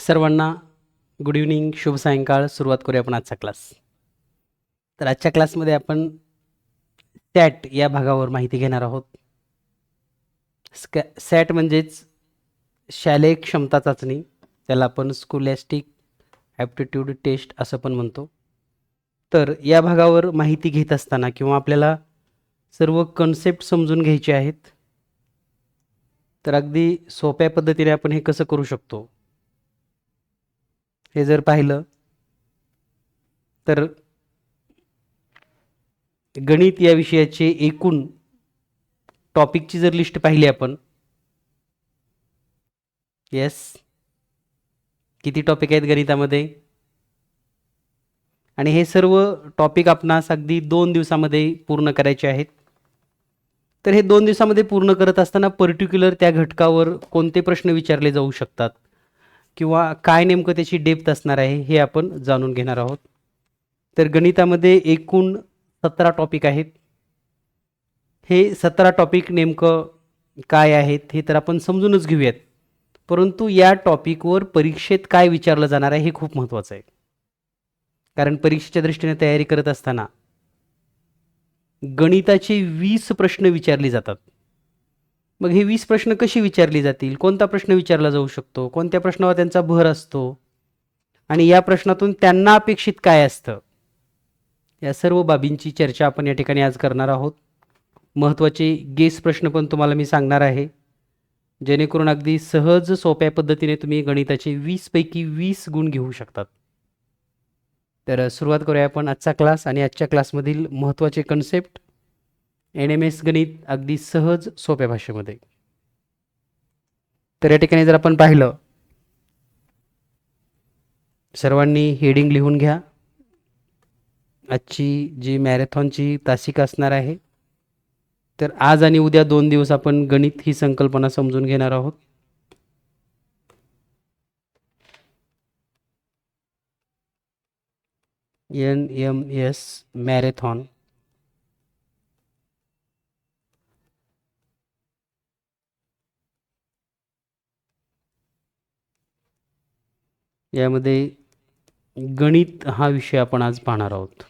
सर्वांना good evening, शुभ सायंकाळ. सुरुवात करूया आपण आजचा क्लास. तर आजच्या क्लासमध्ये आपण सॅट या भागावर माहिती घेणार आहोत. सॅट म्हणजेच शालेय क्षमता चाचणी, त्याला आपण स्कॉलॅस्टिक ॲप्टिट्यूड टेस्ट असं पण म्हणतो. तर या भागावर माहिती घेत असताना किंवा आपल्याला सर्व कन्सेप्ट समजून घ्यायचे आहेत, तर अगदी सोप्या पद्धतीने आपण हे कसं करू शकतो हे जर पाहिलं तर गणित या विषयाचे एकूण टॉपिकची जर लिस्ट पाहिली आपण, येस, किती टॉपिक आहेत गणितामध्ये, आणि हे सर्व टॉपिक आपणास अगदी 2 दिवसामध्ये पूर्ण करायचे आहेत. तर हे 2 दिवसामध्ये पूर्ण करत असताना पर्टिक्युलर त्या घटकावर कोणते प्रश्न विचारले जाऊ शकतात किंवा काय नेमकं त्याची डेप्थ असणार आहे हे आपण जाणून घेणार आहोत. तर गणितामध्ये एकूण 17 टॉपिक आहेत. हे 17 टॉपिक नेमकं काय आहेत हे तर आपण समजूनच घेऊयात, परंतु या टॉपिकवर परीक्षेत काय विचारलं जाणार आहे हे खूप महत्त्वाचं आहे. कारण परीक्षेच्या दृष्टीने तयारी करत असताना गणिताचे 20 प्रश्न विचारले जातात. मग हे 20 प्रश्न कशी विचारली जातील, कोणता प्रश्न विचारला जाऊ शकतो, कोणत्या प्रश्नावर त्यांचा भर असतो आणि या प्रश्नातून त्यांना अपेक्षित काय असतं, या सर्व बाबींची चर्चा आपण या ठिकाणी आज करणार आहोत. महत्त्वाचे गेस प्रश्न पण तुम्हाला मी सांगणार आहे, जेणेकरून अगदी सहज सोप्या पद्धतीने तुम्ही गणिताचे 20 पैकी 20 गुण घेऊ शकतात. तर सुरुवात करूया आपण आजचा क्लास. आणि आजच्या क्लासमधील महत्त्वाचे कन्सेप्ट NMS गणित अगदी सहज सोप्या भाषेमध्ये. तर या ठिकाणी जर आपण पाहिलं, सर्वांनी हेडिंग लिहून घ्या. आजची जी मॅरेथॉनची तासिका असणार आहे, तर आज आणि उद्या 2 दिवस आपण गणित ही संकल्पना समजून घेणार आहोत. NMS marathon. यामध्ये गणित हा विषय आपण आज पाहणार आहोत.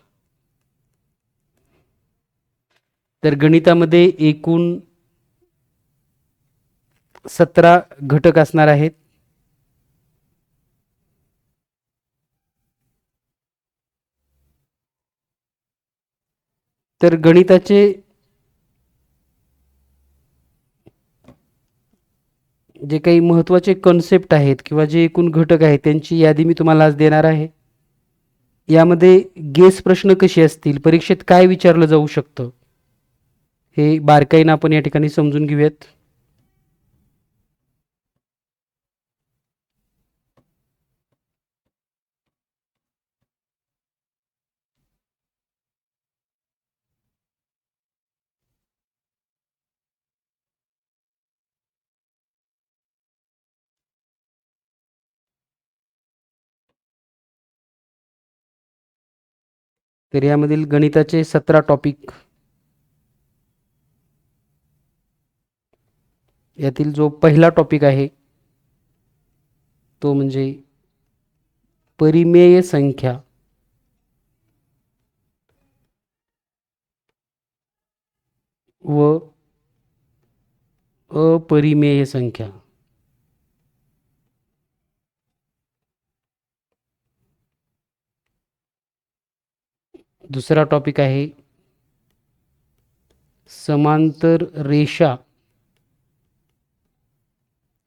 तर गणितामध्ये एकूण 17 घटक असणार आहेत. तर गणिताचे जे काही महत्त्वाचे कन्सेप्ट आहेत किंवा जे एकूण घटक आहेत त्यांची यादी मी तुम्हाला आज देणार आहे. यामध्ये गेस प्रश्न कसे असतील, परीक्षेत काय विचारलं जाऊ शकतं, हे बारकाईनं आपण या ठिकाणी समजून घेऊयात. तर यामधील गणिताचे 17 टॉपिक, यातील जो पहिला टॉपिक आहे तो म्हणजे परिमेय संख्या व अपरिमेय संख्या. दुसरा टॉपिक आहे समांतर रेषा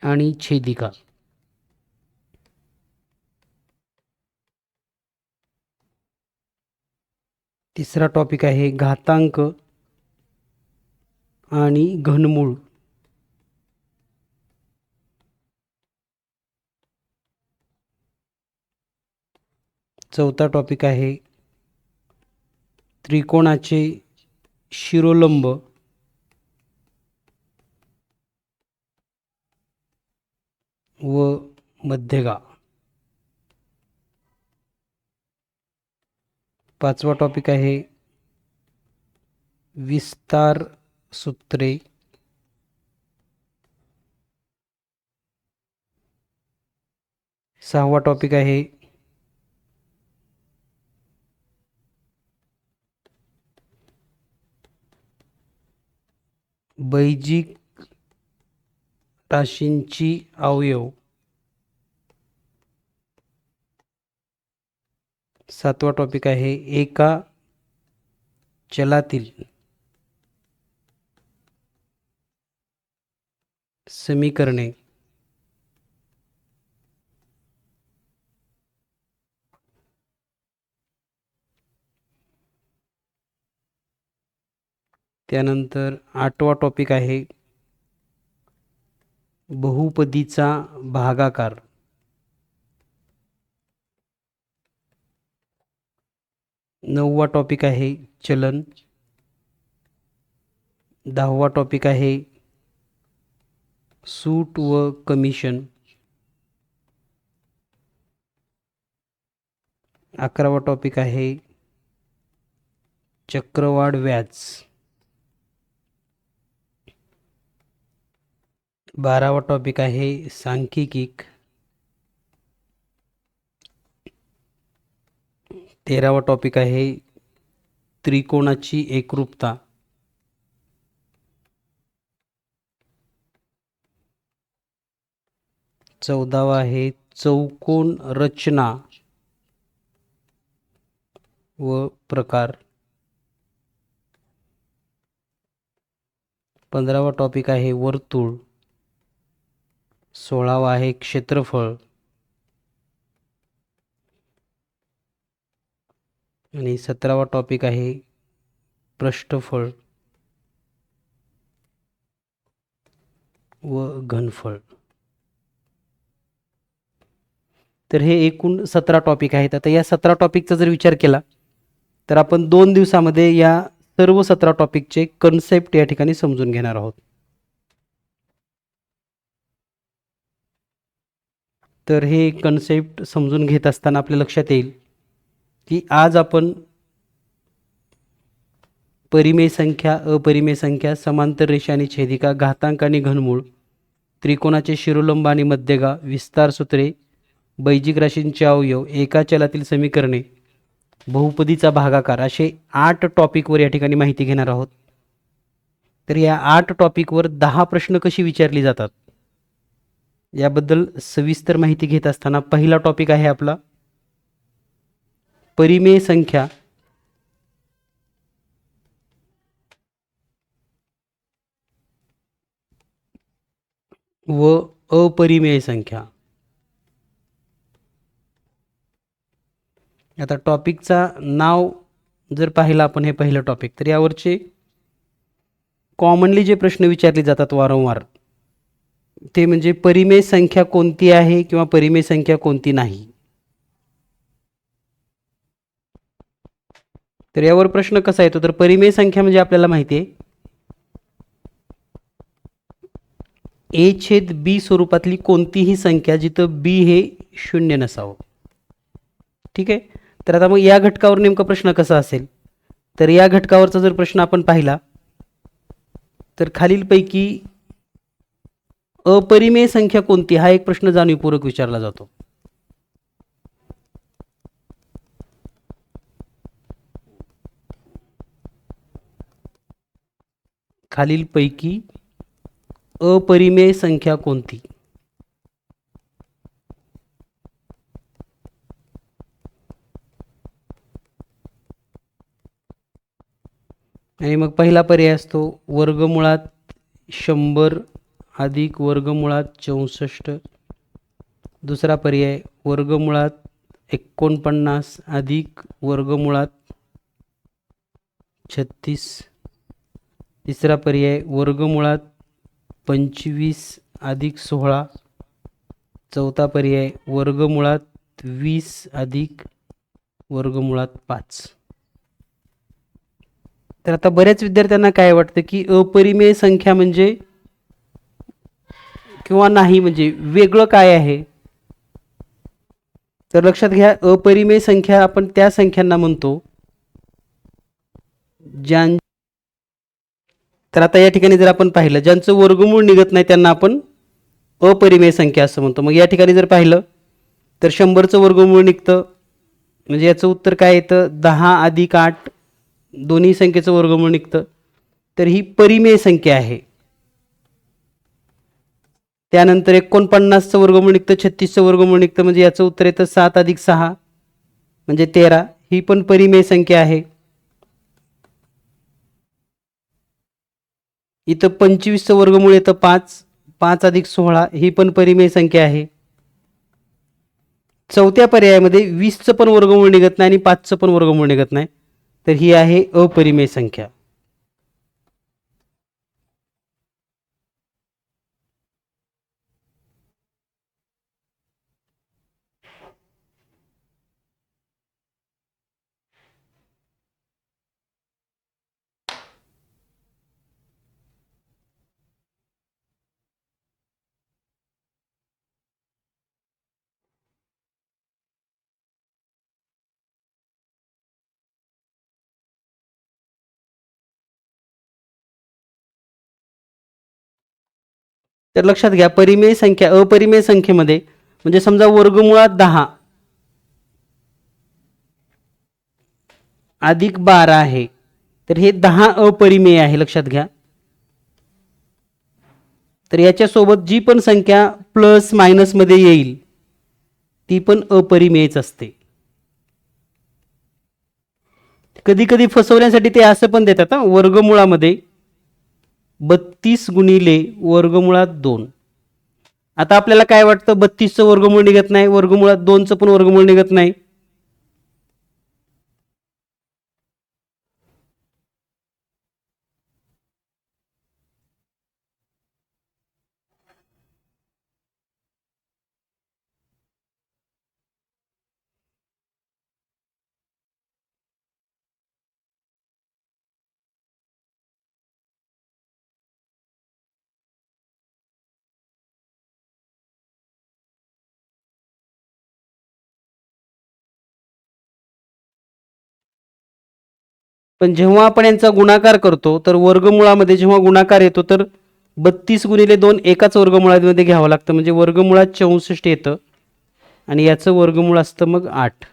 आणि छेदिका. तिसरा टॉपिक आहे घातांक आणि घनमूळ. चौथा टॉपिक आहे त्रिकोणाचे शिरोलंब व मध्यगा. पाचवा टॉपिक आहे विस्तार सूत्रे 6वा टॉपिक आहे बैजिक राशींची अवयव. 7वा टॉपिक आहे एका चलातील समीकरणे. त्यानंतर 8वा टॉपिक आहे बहुपदीचा भागाकार. 9वा टॉपिक आहे चलन. 10वा टॉपिक आहे सूट व कमिशन. 11वा टॉपिक आहे चक्रवाढ व्याज. 12वा टॉपिक आहे सांख्यिकी. 13वा टॉपिक आहे त्रिकोणाची एकरूपता. 14वा आहे चौकोन रचना व प्रकार. 15वा टॉपिक आहे वर्तुळ. 16वा आहे क्षेत्रफळ. आणि 17वा टॉपिक आहे पृष्ठफळ व घनफळ. तर हे एकूण 17 टॉपिक आहेत. आता या 17 टॉपिकचा जर विचार केला तर आपण 2 दिवसामध्ये या सर्व 17 टॉपिकचे कन्सेप्ट या ठिकाणी समजून घेणार आहोत. तर हे कन्सेप्ट समजून घेत असताना आपल्या लक्षात येईल की आज आपण परिमेय संख्या, अपरिमेय संख्या, समांतर रेषा आणि छेदिका, घातांक आणि घनमूळ, त्रिकोणाचे शिरोलंब आणि मध्यगा, विस्तार सूत्रे, बैजिक राशींचे अवयव, एका चलातील समीकरणे, बहुपदीचा भागाकार असे 8 टॉपिकवर या ठिकाणी माहिती घेणार आहोत. तर या 8 टॉपिकवर 10 प्रश्न कशी विचारली जातात याबद्दल सविस्तर माहिती घेत असताना पहिला टॉपिक आहे आपला परिमेय संख्या व अपरिमेय संख्या. आता टॉपिकचा नाव जर पाहिलं आपण, हे पहिलं टॉपिक, तर यावरचे कॉमनली जे प्रश्न विचारले जातात वारंवार ते म्हणजे परिमेय संख्या कोणती आहे किंवा परिमेय संख्या कोणती नाही. तर यावर प्रश्न कसा येतो, तर परिमेय संख्या म्हणजे आपल्याला माहिती आहे a/b स्वरूपातली कोणतीही संख्या जिथं b हे 0 नसावं. ठीक आहे. तर आता मग या घटकावर नेमका प्रश्न कसा असेल, तर या घटकावरचा जर प्रश्न आपण पाहिला तर खालीलपैकी अपरिमेय संख्या कोणती हा एक प्रश्न जाणीवपूर्वक विचारला जातो. खालीलपैकी अपरिमेय संख्या कोणती. आणि मग पहिला पर्याय असतो वर्गमुळात 100 अधिक वर्गमुळात 64. दुसरा पर्याय वर्गमुळात 49 अधिक वर्गमुळात 36. तिसरा पर्याय वर्गमुळात 25 अधिक 16. चौथा पर्याय वर्गमुळात 20 अधिक वर्गमुळात 5. तर आता बऱ्याच विद्यार्थ्यांना काय वाटतं की अपरिमेय संख्या म्हणजे किंवा नाही म्हणजे वेगळं काय आहे. तर लक्षात घ्या, अपरिमेय संख्या आपण त्या संख्यांना म्हणतो तर आता या ठिकाणी जर आपण पाहिलं ज्यांचं वर्गमूळ निघत नाही त्यांना आपण अपरिमेय संख्या असं म्हणतो. मग या ठिकाणी जर पाहिलं तर 100चं वर्गमूळ निघतं. म्हणजे याचं उत्तर काय येतं, 10 अधिक 8 दोन्ही संख्येचं वर्गमूळ निघतं. तर ही परिमेय संख्या आहे. त्यानंतर 49चं वर्गमूळ निघतं, 36चं वर्गमूळ निघतं. म्हणजे याचं उत्तर येतं 7 अधिक 6 म्हणजे 13. ही पण परिमेय संख्या आहे. इथं 25चं वर्गमूळ येतं 5, 5 अधिक 16 ही पण परिमेय संख्या आहे. चौथ्या पर्यायामध्ये 20चं पण वर्गमूळ निघत नाही आणि 5चं पण वर्गमूळ निघत नाही. तर ही आहे अपरिमेय संख्या. तर लक्षात घ्या, परिमेय संख्या अपरिमेय संख्येमध्ये म्हणजे समजा वर्गमुळात 10 अधिक 12 आहे, तर हे 10 अपरिमेय आहे. लक्षात घ्या. तर याच्यासोबत जी पण संख्या प्लस मायनस मध्ये येईल ती पण अपरिमेयच असते. कधी कधी फसवण्यासाठी ते असं पण देतात, वर्गमुळामध्ये 32 गुणिले वर्गमुळात 2. आता आपल्याला काय वाटतं, 32चं वर्गमूळ निघत नाही, वर्गमुळात 2चं पण वर्गमूळ निघत नाही. पण जेव्हा आपण यांचा गुणाकार करतो तर वर्गमुळामध्ये जेव्हा गुणाकार येतो तर 32 गुणिले 2 एकाच वर्गमुळामध्ये घ्यावं लागतं. म्हणजे वर्गमुळात 64 येतं आणि याचं वर्गमूळ असतं मग 8.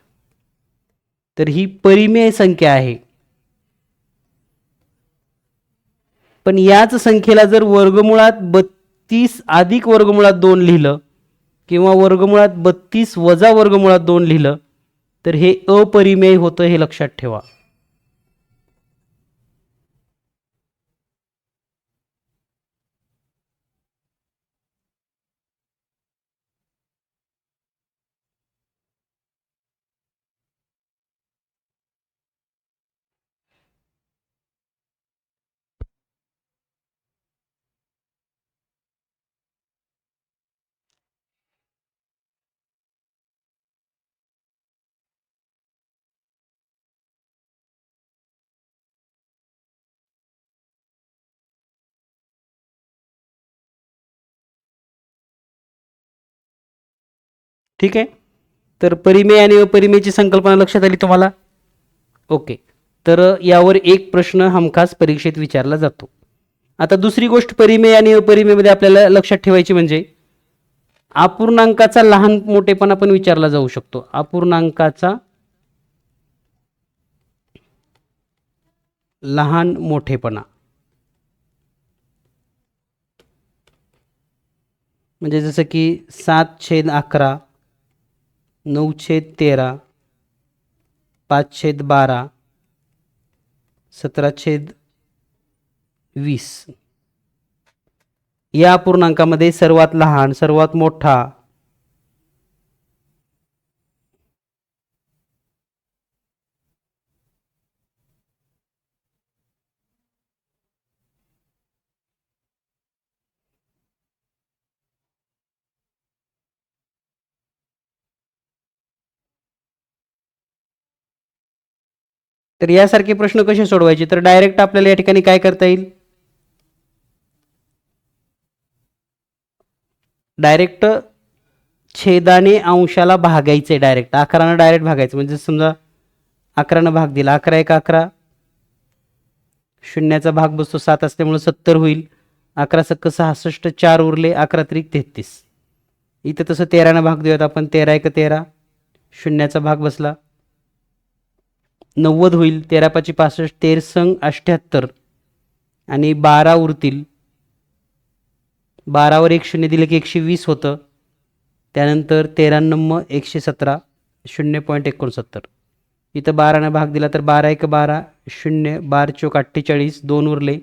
तर ही परिमेय संख्या आहे. पण याच संख्येला जर वर्गमुळात 32 अधिक वर्गमुळात 2 लिहिलं किंवा वर्गमुळात 32 वजा वर्गमुळात 2 लिहिलं तर हे अपरिमेय होतं, हे लक्षात ठेवा. ठीक आहे. तर परिमेय आणि अपरिमेयची संकल्पना लक्षात आली तुम्हाला. ओके. तर यावर एक प्रश्न हमखास परीक्षेत विचारला जातो. आता दुसरी गोष्ट परिमेय आणि अपरिमेयमध्ये आपल्याला लक्षात ठेवायची म्हणजे अपूर्णांकाचा लहान मोठेपणा पण विचारला जाऊ शकतो. अपूर्णांकाचा लहान मोठेपणा म्हणजे जसं की 7/11, 9/13, 5/12, 17/20 या अपूर्णांकामध्ये सर्वात लहान सर्वात मोठा तर यासारखे प्रश्न कसे सोडवायचे, तर डायरेक्ट आपल्याला या ठिकाणी काय करता येईल, डायरेक्ट छेदाने अंशाला भागायचे. डायरेक्ट 11 डायरेक्ट भागायचं. म्हणजे समजा 11 भाग दिला, 11 एक 11, शून्याचा भाग बसतो 7 असल्यामुळे 70 होईल. 11 सक्क 66, 4 उरले, 11 त्रिक 33. इथं तसं 13 भाग देऊयात आपण. 13 एक 13, शून्याचा भाग बसला. 90 होईल. 13 पाची 65, 13 संग 78 आणि 12 उरतील. 12वर एक शून्य दिलं की 120 होतं. त्यानंतर 13 117, 0.69. इथं 12 भाग दिला तर 12 एक 12, 0, 12 चोक 48, 2 उरले.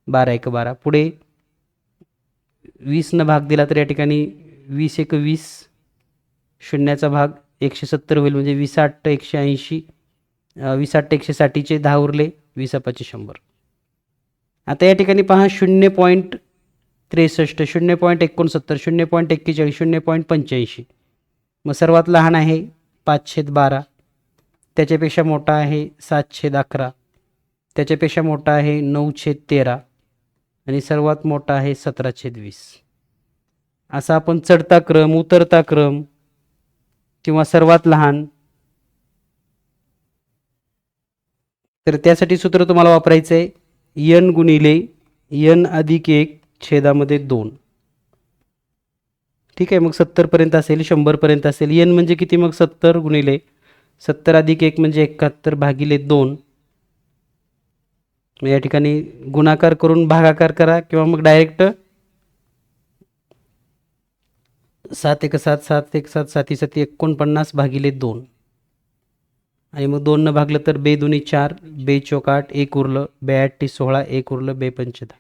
12 एक 12. पुढे 20 भाग दिला तर या ठिकाणी 20 एक 20, शून्याचा भाग 170 होईल. म्हणजे 20 8 180, 20 8 160चे 10 उरले. 20 पाची 100. आता या ठिकाणी पहा 0.63, 0.69, 0.41, 0.85. मग सर्वात लहान आहे 5/12, त्याच्यापेक्षा मोठा आहे 7/11, त्याच्यापेक्षा मोठा आहे 9/13 आणि सर्वात मोठा आहे 17/20. असा आपण चढता क्रम, उतरता क्रम किंवा सर्वात लहान, तर त्यासाठी सूत्र तुम्हाला वापरायचं आहे n गुणिले n अधिक 1 छेदामध्ये 2. ठीक आहे. मग 70 पर्यंत असेल, 100 पर्यंत असेल. n म्हणजे किती? मग 70 गुणिले 70 अधिक 1 म्हणजे 71 भागिले 2. या ठिकाणी गुणाकार करून भागाकार करा किंवा मग डायरेक्ट 7 एक 7, 7 एक 7, 7 7 49 भागिले 2. आणि मग 2 न भागलं तर 2 दुनी 4, 2 चोक 8, 1 उरलं, 2 8 16, 1 उरलं, 2 पंच 10,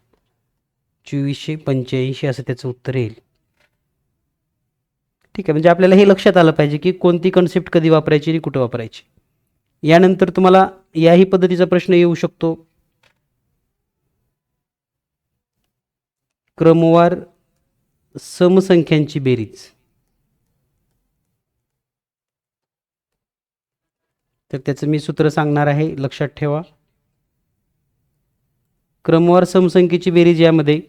2485 असं त्याचं उत्तर येईल. ठीक आहे. म्हणजे आपल्याला हे लक्षात आलं पाहिजे की कोणती कन्सेप्ट कधी वापरायची आणि कुठं वापरायची. यानंतर तुम्हाला याही पद्धतीचा प्रश्न येऊ शकतो. क्रमवार समसंख्यांची बेरीज. तर त्याचं मी सूत्र सांगणार आहे, लक्षात ठेवा. क्रमवार समसंख्येची बेरीज यामध्ये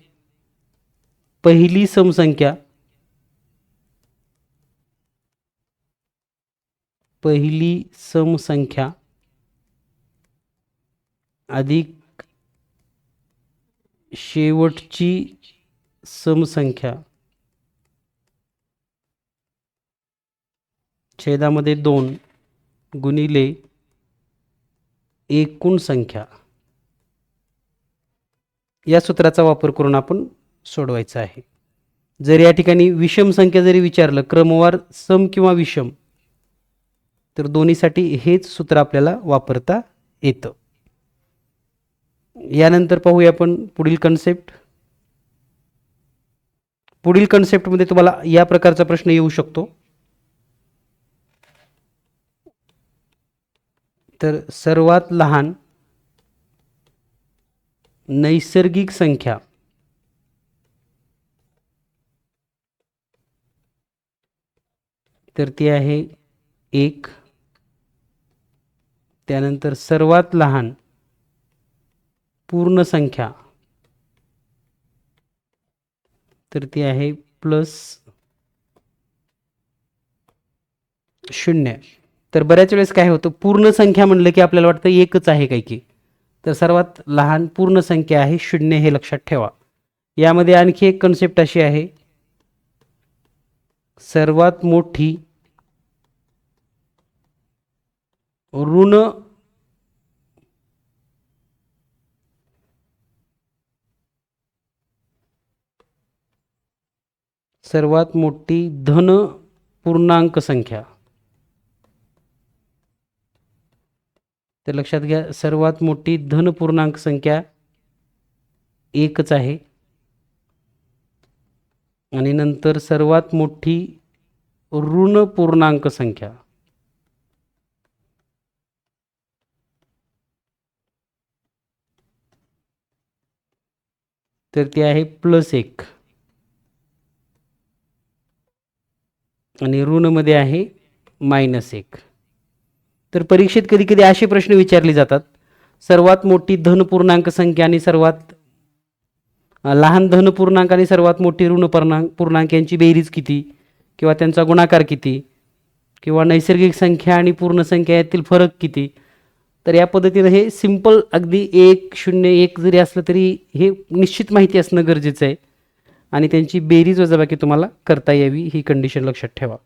पहिली समसंख्या अधिक शेवटची समसंख्या छेदामध्ये 2 गुणिले एकूण संख्या, या सूत्राचा वापर करून आपण सोडवायचं आहे. जर या ठिकाणी विषम संख्या जरी विचारलं, क्रमवार सम किंवा विषम, तर दोन्हीसाठी हेच सूत्र आपल्याला वापरता येतं. यानंतर पाहूया आपण पुढील कन्सेप्ट. पुढील कन्सेप्टमध्ये तुम्हाला या प्रकारचा प्रश्न येऊ शकतो. तर सर्वात लहान नैसर्गिक संख्या तर ती आहे 1. त्यानंतर सर्वात लहान पूर्ण संख्या तर ती आहे +0. तर बऱ्याच वेळेस काय होतं, पूर्ण संख्या म्हणलं की आपल्याला वाटतं एकच आहे काय की, तर सर्वात लहान पूर्ण संख्या आहे 0, हे लक्षात ठेवा. यामध्ये आणखी एक कन्सेप्ट अशी आहे, सर्वात मोठी ऋण सर्वात मोठी धन पूर्णांक संख्या. तर लक्षात घ्या, सर्वात मोठी धन पूर्णांक संख्या एकच आहे. आणि नंतर सर्वात मोठी ऋण पूर्णांक संख्या तर ती आहे +1 आणि ऋणमध्ये आहे -1. तर परीक्षेत कधी कधी असे प्रश्न विचारले जातात, सर्वात मोठी धन पूर्णांक संख्या आणि सर्वात लहान धन पूर्णांक आणि सर्वात मोठी ऋण पूर्णांक यांची बेरीज किती किंवा त्यांचा गुणाकार किती, किंवा नैसर्गिक संख्या आणि पूर्ण संख्या यातील फरक किती. तर या पद्धतीने हे सिंपल अगदी 1 0 1 जरी असलं तरी हे निश्चित माहिती असणं गरजेचं आहे. आणि त्यांची बेरीज वजाबाकी तुम्हाला करता यावी, ही कंडिशन लक्षात ठेवा.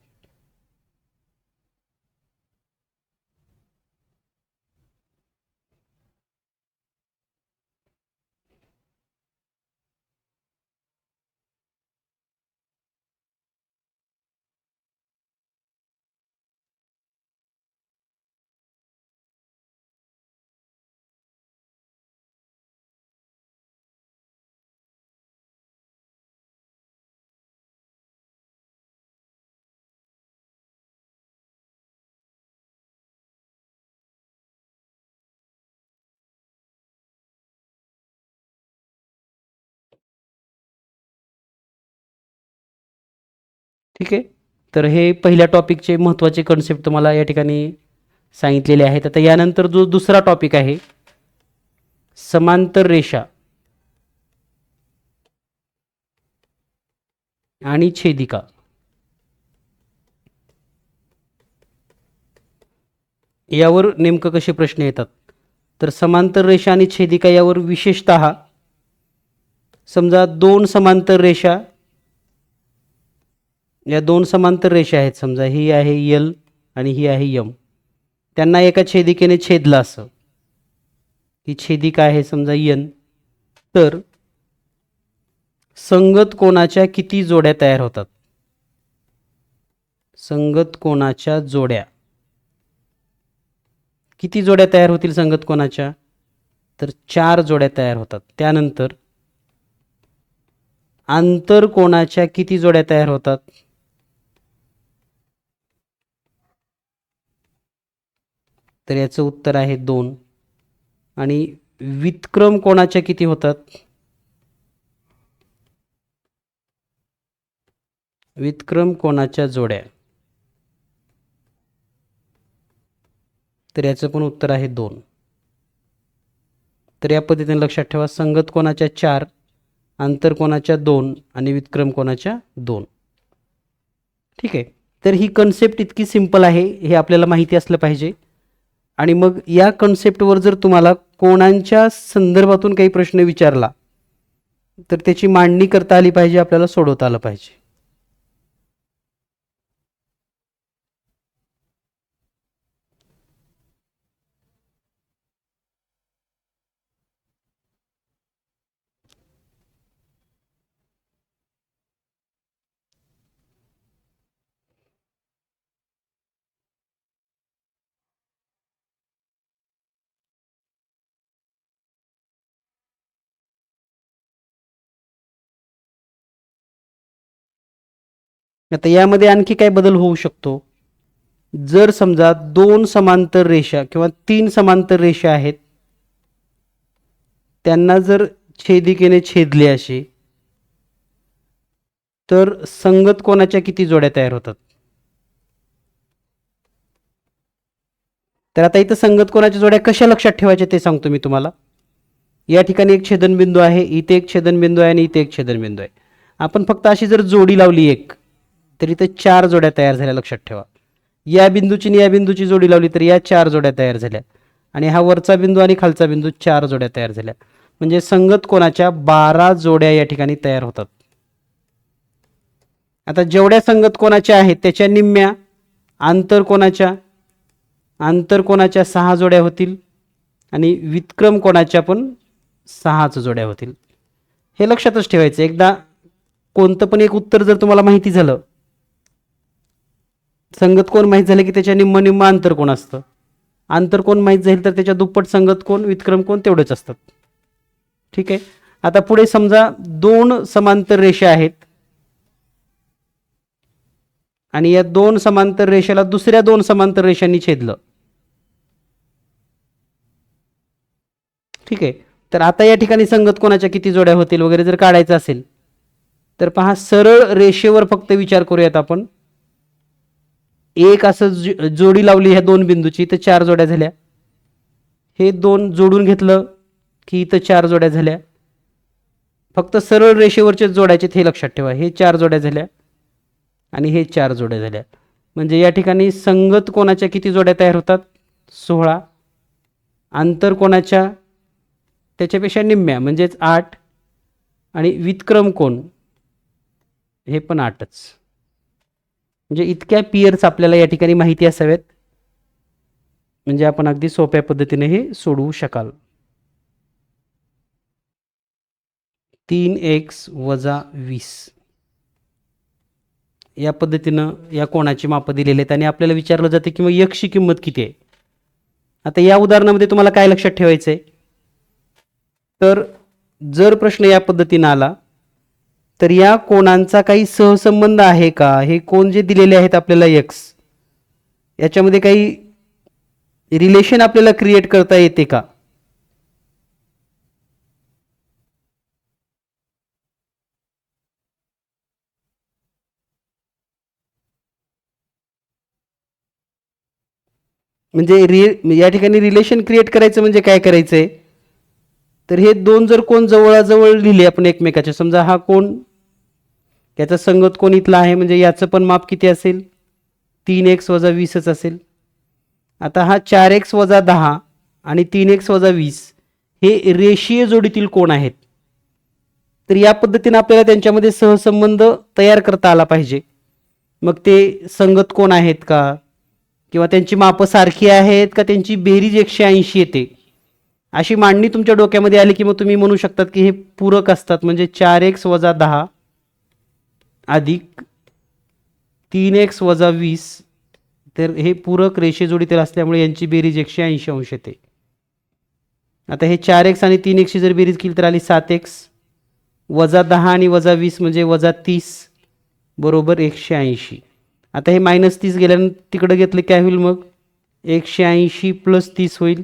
ठीक आहे. तर हे पहिल्या टॉपिकचे महत्त्वाचे कन्सेप्ट तुम्हाला या ठिकाणी सांगितलेले आहेत. आता यानंतर जो दुसरा टॉपिक आहे, समांतर रेषा आणि छेदिका. यावर नेमकं कसे प्रश्न येतात, तर समांतर रेषा आणि छेदिका यावर विशेषतः समजा दोन समांतर रेषा, या दोन समांतर रेषा आहेत, समजा ही आहे यल आणि ही आहे यम, त्यांना एका छेदिकेने छेदलं असं, ही छेदिका आहे समजा यन, तर संगत कोनाच्या किती जोड्या तयार होतात? संगत कोनाच्या जोड्या किती जोड्या तयार होतील संगत कोनाच्या? तर 4 जोड्या तयार होतात. त्यानंतर आंतर कोनाच्या किती जोड्या तयार होतात? तर याचं उत्तर आहे 2. आणि व्युत्क्रम कोनाच्या किती होतात? व्युत्क्रम कोनाच्या जोड्या, तर याचं पण उत्तर आहे 2. तर या पद्धतीने लक्षात ठेवा, संगत कोनाच्या 4, आंतर कोनाच्या 2 आणि व्युत्क्रम कोनाच्या 2. ठीक आहे. तर ही कन्सेप्ट इतकी सिंपल आहे, हे आपल्याला माहिती असलं पाहिजे. आणि मग या कन्सेप्टवर जर तुम्हाला कोणाच्या संदर्भातून काही प्रश्न विचारला तर त्याची मांडणी करता आली पाहिजे, आपल्याला सोडवता आलं पाहिजे. आता यामध्ये आणखी काय बदल होऊ शकतो? जर समजा 2 समांतर रेषा किंवा 3 समांतर रेषा आहेत, त्यांना जर छेदिकेने छेदले असे, तर संगत कोनाच्या किती जोड्या तयार होतात? तर आता इथं संगत कोनाच्या जोड्या कशा लक्षात ठेवायच्या ते सांगतो मी तुम्हाला. या ठिकाणी एक छेदनबिंदू आहे, इथे एक छेदनबिंदू आहे आणि इथे एक छेदनबिंदू आहे. आपण फक्त अशी जर जोडी लावली एक, तर इथे 4 जोड्या तयार झाल्या, लक्षात ठेवा. या बिंदूची आणि या बिंदूची जोडी लावली तर या 4 जोड्या तयार झाल्या, आणि हा वरचा बिंदू आणि खालचा बिंदू 4 जोड्या तयार झाल्या. म्हणजे संगत कोनाच्या 12 जोड्या या ठिकाणी तयार होतात. आता जेवढ्या संगत कोनाच्या आहेत त्याच्या निम्म्या आंतर कोनाच्या 6 जोड्या होतील आणि व्युत्क्रम कोनाच्या पण 6च जोड्या होतील. हे लक्षातच ठेवायचं. एकदा कोणतं पण एक उत्तर जर तुम्हाला माहिती झालं, संगत कोण माहीत झालं की त्याच्या निम्म निम्म आंतर कोण असतं, आंतर कोण माहीत झालं तर त्याच्या दुप्पट संगत कोण, व्युत्क्रम कोण तेवढेच असतात. ठीक आहे. आता पुढे समजा 2 समांतर रेषा आहेत आणि या 2 समांतर रेषेला दुसऱ्या 2 समांतर रेषांनी छेदलं. ठीक आहे. तर आता या ठिकाणी संगत कोनाच्या किती जोड्या होतील वगैरे जर काढायचं असेल तर पहा, सरळ रेषेवर फक्त विचार करूयात आपण. एक असं जोडी लावली ह्या 2 बिंदूची तर 4 जोड्या झाल्या. हे 2 जोडून घेतलं की इथं 4 जोड्या झाल्या. फक्त सरळ रेषेवरचे जोडायचे हे लक्षात ठेवा. हे 4 जोड्या झाल्या आणि हे 4 जोड्या झाल्या. म्हणजे या ठिकाणी संगत कोनाच्या किती जोड्या तयार होतात? 16. आंतर कोनाच्या त्याच्यापेक्षा निम्म्या म्हणजेच 8. आणि व्युत्क्रम कोण हे पण 8च. म्हणजे इतक्या पेअर्स आपल्याला या ठिकाणी माहिती असाव्यात, म्हणजे आपण अगदी सोप्या पद्धतीने हे सोडवू शकाल. 3x वजा 20 या पद्धतीनं या कोणाची मापं दिलेली आहेत आणि आपल्याला विचारलं जाते की मग यक्षची किंमत किती आहे. आता या उदाहरणामध्ये तुम्हाला काय लक्षात ठेवायचं आहे, तर जर प्रश्न या पद्धतीनं आला तर या कोणांचा काही सहसंबंध आहे का, हे कोण जे दिलेले आहेत आपल्याला यक्स, याच्यामध्ये काही रिलेशन आपल्याला क्रिएट करता येते का. म्हणजे या ठिकाणी रिलेशन क्रिएट करायचं म्हणजे काय करायचंय, तर हे दोन जर कोण जवळजवळ लिहिले आपण एकमेकाच्या, समजा हा कोण, याचा संगत कोण इथला आहे, म्हणजे याचं पण माप किती असेल, 3x वजा 20च असेल. आता हा 4x वजा 10 आणि 3x वजा 20 हे रेषीय जोडीतील कोण आहेत. तर या पद्धतीने आपल्याला त्यांच्यामध्ये सहसंबंध तयार करता आला पाहिजे. मग ते संगत कोण आहेत का, किंवा त्यांची मापं सारखी आहेत का, त्यांची बेरीज 180 येते, अशी मांडणी तुमच्या डोक्यामध्ये आली की मग तुम्ही म्हणू शकतात की हे पूरक असतात. म्हणजे 4x वजा 10 अधिक 3x वजा 20, तर हे पूरक रेषेजोडीतील असल्यामुळे यांची बेरीज 180 अंश येते. आता हे 4x आणि 3x जर बेरीज केली तर आली 7x, वजा 10 आणि वजा 20 म्हणजे वजा 30 बरोबर 180. आता हे -30 गेल्यानंतर तिकडे घेतलं काय होईल, मग 180 + 30 होईल,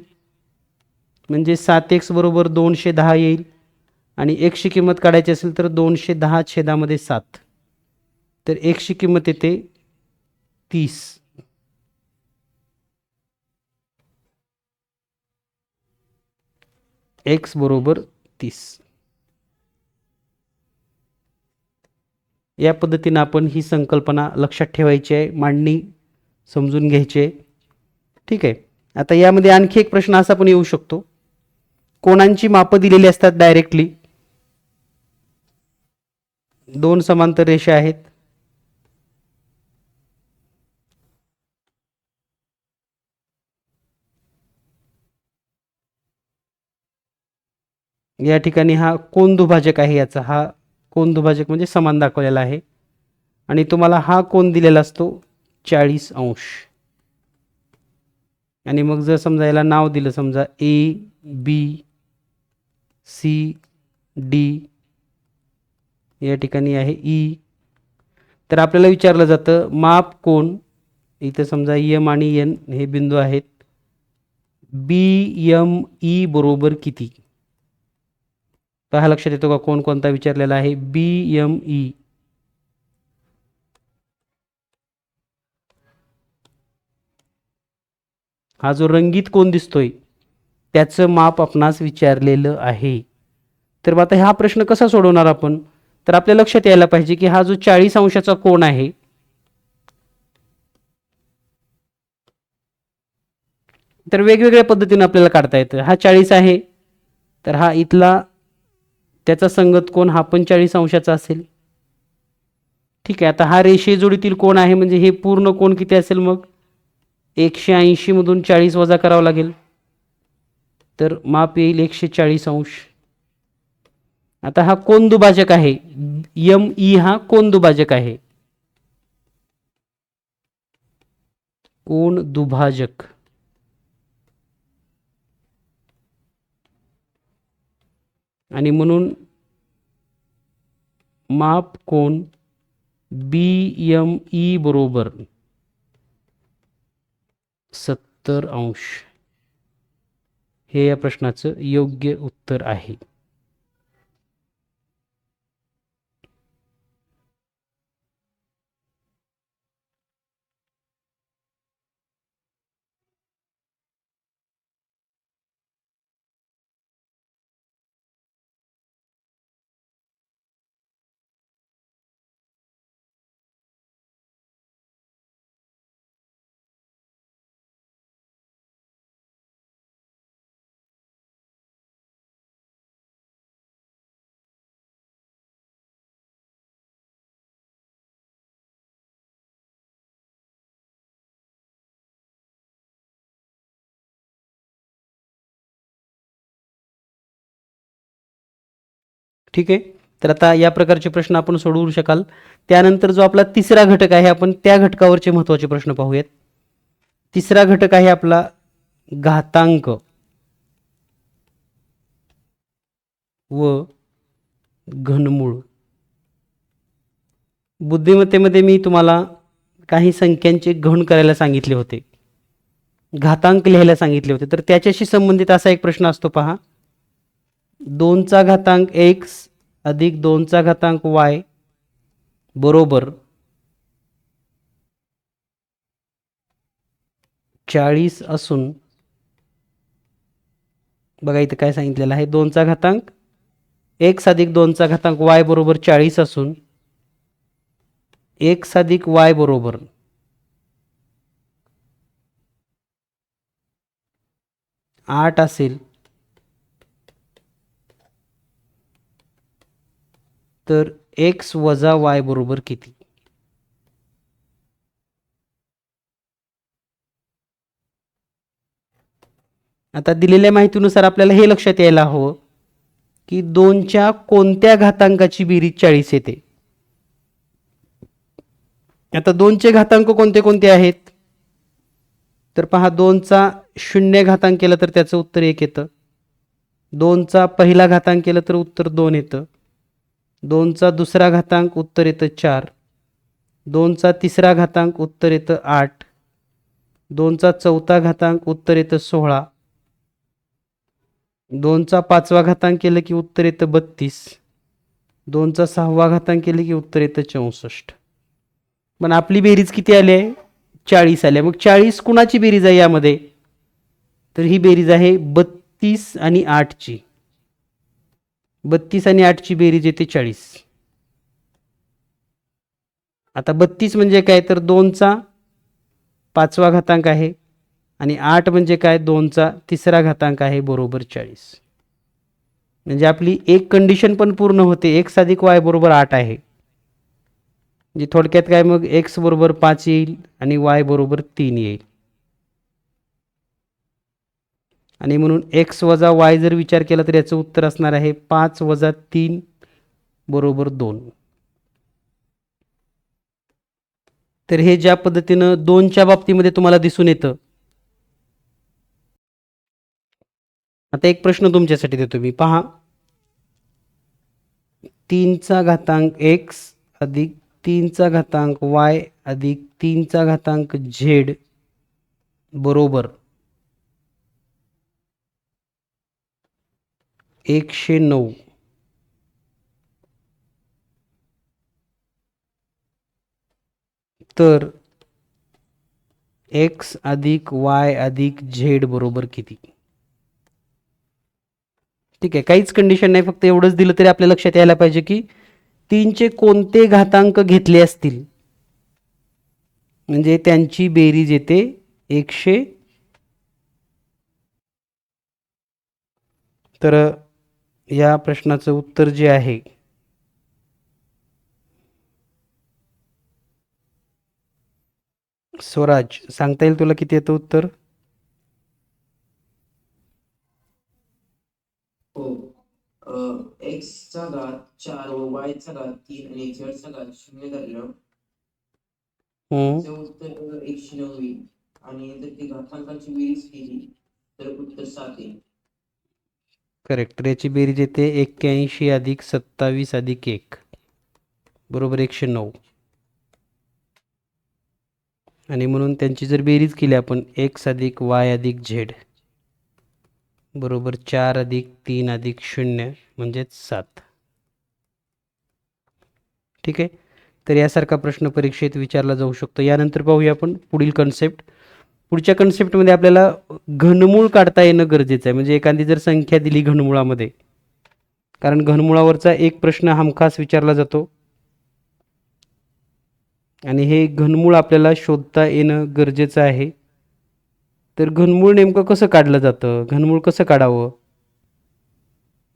म्हणजे 7x बरोबर 210 येईल. आणि xची किंमत काढायची असेल तर 210 छेदामध्ये 7, तर xची किंमत येते 30. x बरोबर 30. या पद्धतीने आपण ही संकल्पना लक्षात ठेवायची आहे, मांडणी समजून घ्यायची आहे. ठीक आहे. आता यामध्ये आणखी एक प्रश्न असा पण येऊ शकतो, कोणांची मापं दिलेली असतात डायरेक्टली, दोन समांतर रेषा आहेत, या ठिकाणी हा कोन दुभाजक आहे, याचा हा कोन दुभाजक म्हणजे समान दाखवलेला आहे, आणि तुम्हाला हा कोन दिलेला असतो 40 अंश. आणि मग जर समजा याला नाव दिलं, समजा ABCD, या ठिकाणी आहे E, तर आपल्याला विचारलं जातं माप कोन, इथं समजा M आणि N हे बिंदू आहेत, BME बरोबर किती. पहा लक्षात येतो का कोण कोणता विचारलेला आहे, BME. हा जो रंगीत कोन दिसतोय त्याचं माप आपणास विचारलेलं आहे. तर आता हा प्रश्न कसा सोडवणार आपण, तर आपल्या लक्षात यायला पाहिजे की हा जो 40 अंशाचा कोन आहे, तर वेगवेगळ्या पद्धतीने आपल्याला काढता येतं. हा 40 आहे, तर हा इथला त्याचा संगत कोन हा पण 40 अंशाचा असेल. ठीक आहे. आता हा रेषीय जोडीतील कोन आहे, म्हणजे हे पूर्ण कोन किती असेल, मग 180 मधून 40 वजा करावं लागेल, तर माप येईल 140 अंश. आता हा कोन दुभाजक आहे, ME हा कोन दुभाजक आहे, कोन दुभाजक. आणि म्हणून माप कोन BME बरोबर 70 अंश हे या प्रश्नाचं योग्य उत्तर आहे. ठीक आहे. तर आता या प्रकारचे प्रश्न आपण सोडवू शकाल. त्यानंतर जो आपला तिसरा घटक आहे आपण त्या घटकावरचे महत्त्वाचे प्रश्न पाहूयात. तिसरा घटक आहे आपला घातांक व घनमूळ. बुद्धिमत्तेमध्ये मी तुम्हाला काही संख्यांचे घन करायला सांगितले होते, घातांक लिहायला सांगितले होते. तर त्याच्याशी संबंधित असा एक प्रश्न असतो पहा. 2चा घातांक x अधिक 2चा घातांक y बरोबर 40 असून, बघा इथं काय सांगितलेलं आहे, 2चा घातांक x अधिक 2चा घातांक y बरोबर 40 असून x अधिक y बरोबर 8 असेल तर x वजा y बरोबर किती? आता दिलेल्या माहितीनुसार आपल्याला हे लक्षात यायला हवं की 2च्या कोणत्या घातांकाची बेरीज 40 येते. आता 2चे घातांक कोणते कोणते आहेत? तर पहा, 2चा शून्य घातांक केलं तर त्याचं उत्तर 1 येतं. 2चा पहिला घातांक केलं तर उत्तर 2 येतं. 2चा दुसरा घातांक उत्तर येतं 4. 2चा तिसरा घातांक उत्तर येतं 8. 2चा चौथा घातांक उत्तर येतं 16. 2चा पाचवा घातांक केलं की उत्तर येतं 32. 2चा सहावा घातांक केलं की उत्तर येतं 64. पण आपली बेरीज किती आली आहे? 40 आल्या. मग 40 कुणाची बेरीज आहे यामध्ये? तर ही बेरीज आहे 32 आणि 8ची. 32 आणि 8ची बेरीज येते 40. आता 32 म्हणजे काय? तर 2चा पाचवा घातांक आहे आणि 8 म्हणजे काय? 2चा तिसरा घातांक आहे बरोबर 40. म्हणजे आपली एक कंडिशन पण पूर्ण होते. x अधिक y बरोबर 8 आहे. म्हणजे थोडक्यात काय, मग x बरोबर 5 येईल आणि y बरोबर 3 येईल. आणि म्हणून x वजा y जर विचार केला तर याचं उत्तर असणार आहे 5 वजा 3 बरोबर 2. तर हे ज्या पद्धतीनं 2च्या बाबतीमध्ये तुम्हाला दिसून येतं. आता एक प्रश्न तुमच्यासाठी देतो मी, पहा. 3चा घातांक x अधिक 3चा घातांक y अधिक 3चा घातांक z बरोबर 109. तर x अधिक y अधिक z बरोबर किती? ठीक आहे, काहीच कंडिशन नाही, फक्त एवढंच दिलं तरी आपल्या लक्षात यायला पाहिजे की 3चे कोणते घातांक घेतले असतील म्हणजे त्यांची बेरीज येते 100. तर या प्रश्नाचं उत्तर जे आहे स्वराज, सांगता येईल तुला किती येतं उत्तर? x चा घात 4 व y चा घात 3 आणि z चा घात 0 धरलं त्याचं उत्तर 109 होईल. आणि जर ती घातांकाची बेरीज केली तर उत्तर 7 येईल. करेक्ट. तर याची बेरीज येते 81 अधिक 27 अधिक 1 बरोबर 109. आणि म्हणून त्यांची जर बेरीज केली आपण x अधिक y अधिक z बरोबर 4 अधिक 3 अधिक 0 म्हणजेच 7. ठीक आहे. तर यासारखा प्रश्न परीक्षेत विचारला जाऊ शकतो. यानंतर पाहूया आपण पुढील कन्सेप्ट. पुढच्या कन्सेप्टमध्ये आपल्याला घनमूळ काढता येणं गरजेचं आहे. म्हणजे एखादी जर संख्या दिली घनमुळामध्ये, कारण घनमुळावरचा एक प्रश्न हमखास विचारला जातो आणि हे घनमूळ आपल्याला शोधता येणं गरजेचं आहे. तर घनमूळ नेमकं कसं काढलं जातं, घनमूळ कसं काढावं,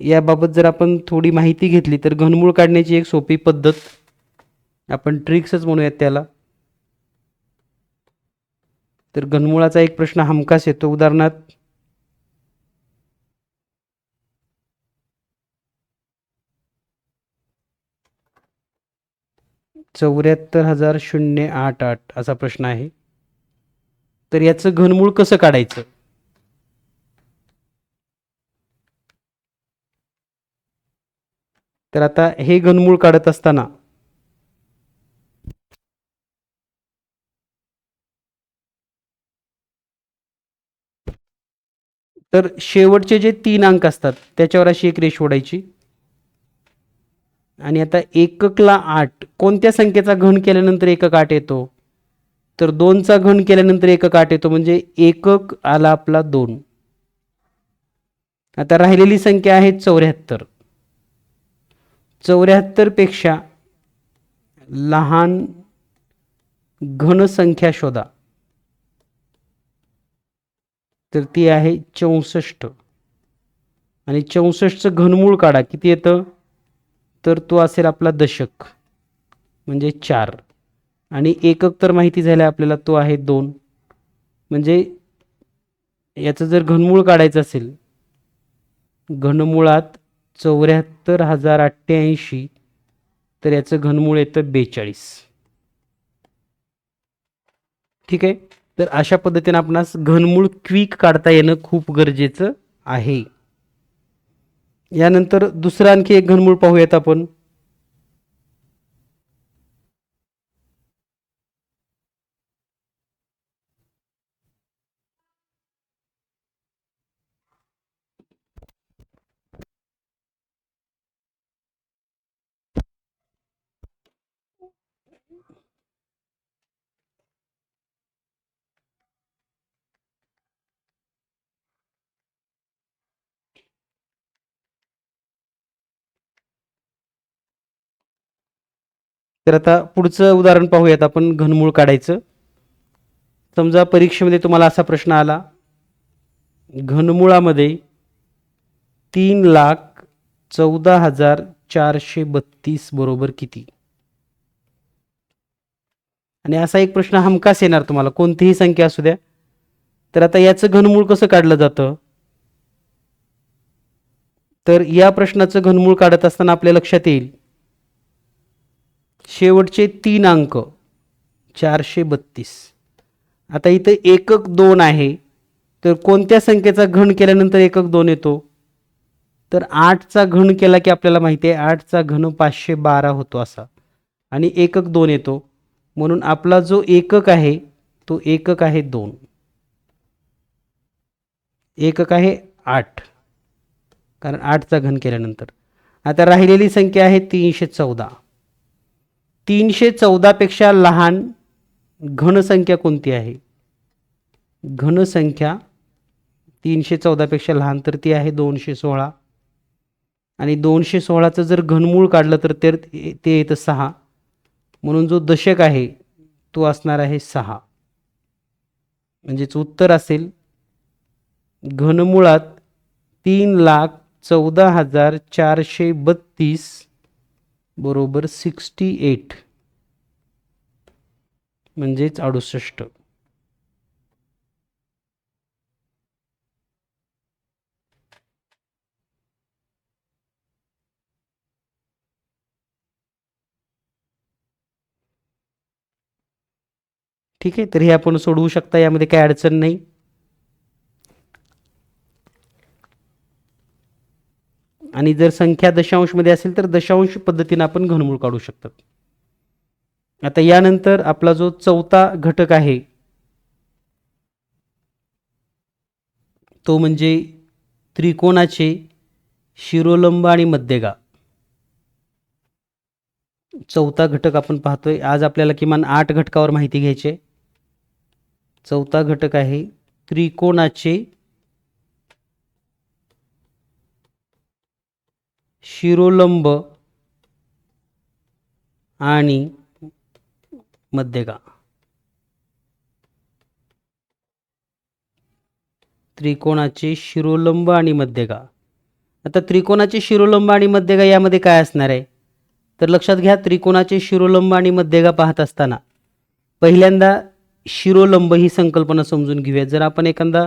याबाबत जर आपण थोडी माहिती घेतली तर घनमूळ काढण्याची एक सोपी पद्धत, आपण ट्रिक्सच म्हणूयात त्याला. तर घनमुळाचा एक प्रश्न हमखास येतो. उदाहरणार्थ 74,088 असा प्रश्न आहे. तर याचं घनमूळ कसं काढायचं? तर आता हे घनमूळ काढत असताना तर शेवटचे जे 3 अंक असतात त्याच्यावर अशी एक रेष ओढायची. आणि आता एककला 8 कोणत्या संख्येचा घन केल्यानंतर एकक 8 येतो? तर 2चा घन केल्यानंतर एकक 8 येतो, म्हणजे एकक आला आपला 2. आता राहिलेली संख्या आहे 74. 74 पेक्षा लहान घन संख्या शोधा. तर ती आहे 64. आणि 64चं घनमूळ काढा. किती येतं? तर तो असेल आपला दशक, म्हणजे 4. आणि एकक तर माहिती झालं आपल्याला, तो आहे 2. म्हणजे याचं जर घनमूळ काढायचं असेल, घनमुळात 74,088, तर याचं घनमूळ येतं 42. ठीक आहे. तर अशा पद्धतीने आपणास घनमूळ क्विक काढता येणं खूप गरजेचं आहे. यानंतर दुसरं आणखी एक घनमूळ पाहूयात आपण. तर आता पुढचं उदाहरण पाहूयात आपण घनमूळ काढायचं. समजा परीक्षेमध्ये तुम्हाला असा प्रश्न आला, घनमुळामध्ये 3,14,432 बरोबर किती? आणि असा एक प्रश्न हमखास येणार तुम्हाला, कोणतीही संख्या असू द्या. तर आता याचं घनमूळ कसं काढलं जातं? तर या प्रश्नाचं घनमूळ काढत असताना आपल्या लक्षात येईल, शेवटचे 3 अंक 432. आता इथं एकक 2 आहे, तर कोणत्या संख्येचा घन केल्यानंतर एकक 2 येतो? तर 8चा घन केला की आपल्याला माहिती आहे 8चा घन 512 होतो असा, आणि एकक 2 येतो. म्हणून आपला जो एकक आहे तो एकक आहे 2. एकक आहे 8, कारण 8चा घन केल्यानंतर. आता राहिलेली संख्या आहे 314. 314 पेक्षा लहान घनसंख्या कोणती आहे? घनसंख्या 314 पेक्षा लहान, तर ती आहे 216. आणि 216चं जर घनमूळ काढलं तर ते येतं 6. म्हणून जो दशक आहे तो असणार आहे 6. म्हणजेच उत्तर असेल घनमुळात 3,14,432 बरोबर 68, म्हणजेच 68. ठीक आहे. तर हे आपण सोडवू शकता, यामध्ये काही अडचण नाही. आणि जर संख्या दशांशमध्ये असेल तर दशांश पद्धतीने आपण घनमूळ काढू शकतात. आता यानंतर आपला जो चौथा घटक आहे तो म्हणजे त्रिकोणाचे शिरोलंब आणि मध्यगा. चौथा घटक आपण पाहतोय. आज आपल्याला किमान 8 घटकावर माहिती घ्यायची आहे. चौथा घटक आहे त्रिकोणाचे शिरोलंब आणि मध्यगा. त्रिकोणाचे शिरोलंब आणि मध्यगा. आता त्रिकोणाचे शिरोलंब आणि मध्यगा यामध्ये काय असणार आहे? तर लक्षात घ्या, त्रिकोणाचे शिरोलंब आणि मध्यगा पाहत असताना पहिल्यांदा शिरोलंब ही संकल्पना समजून घेऊया. जर आपण एखादा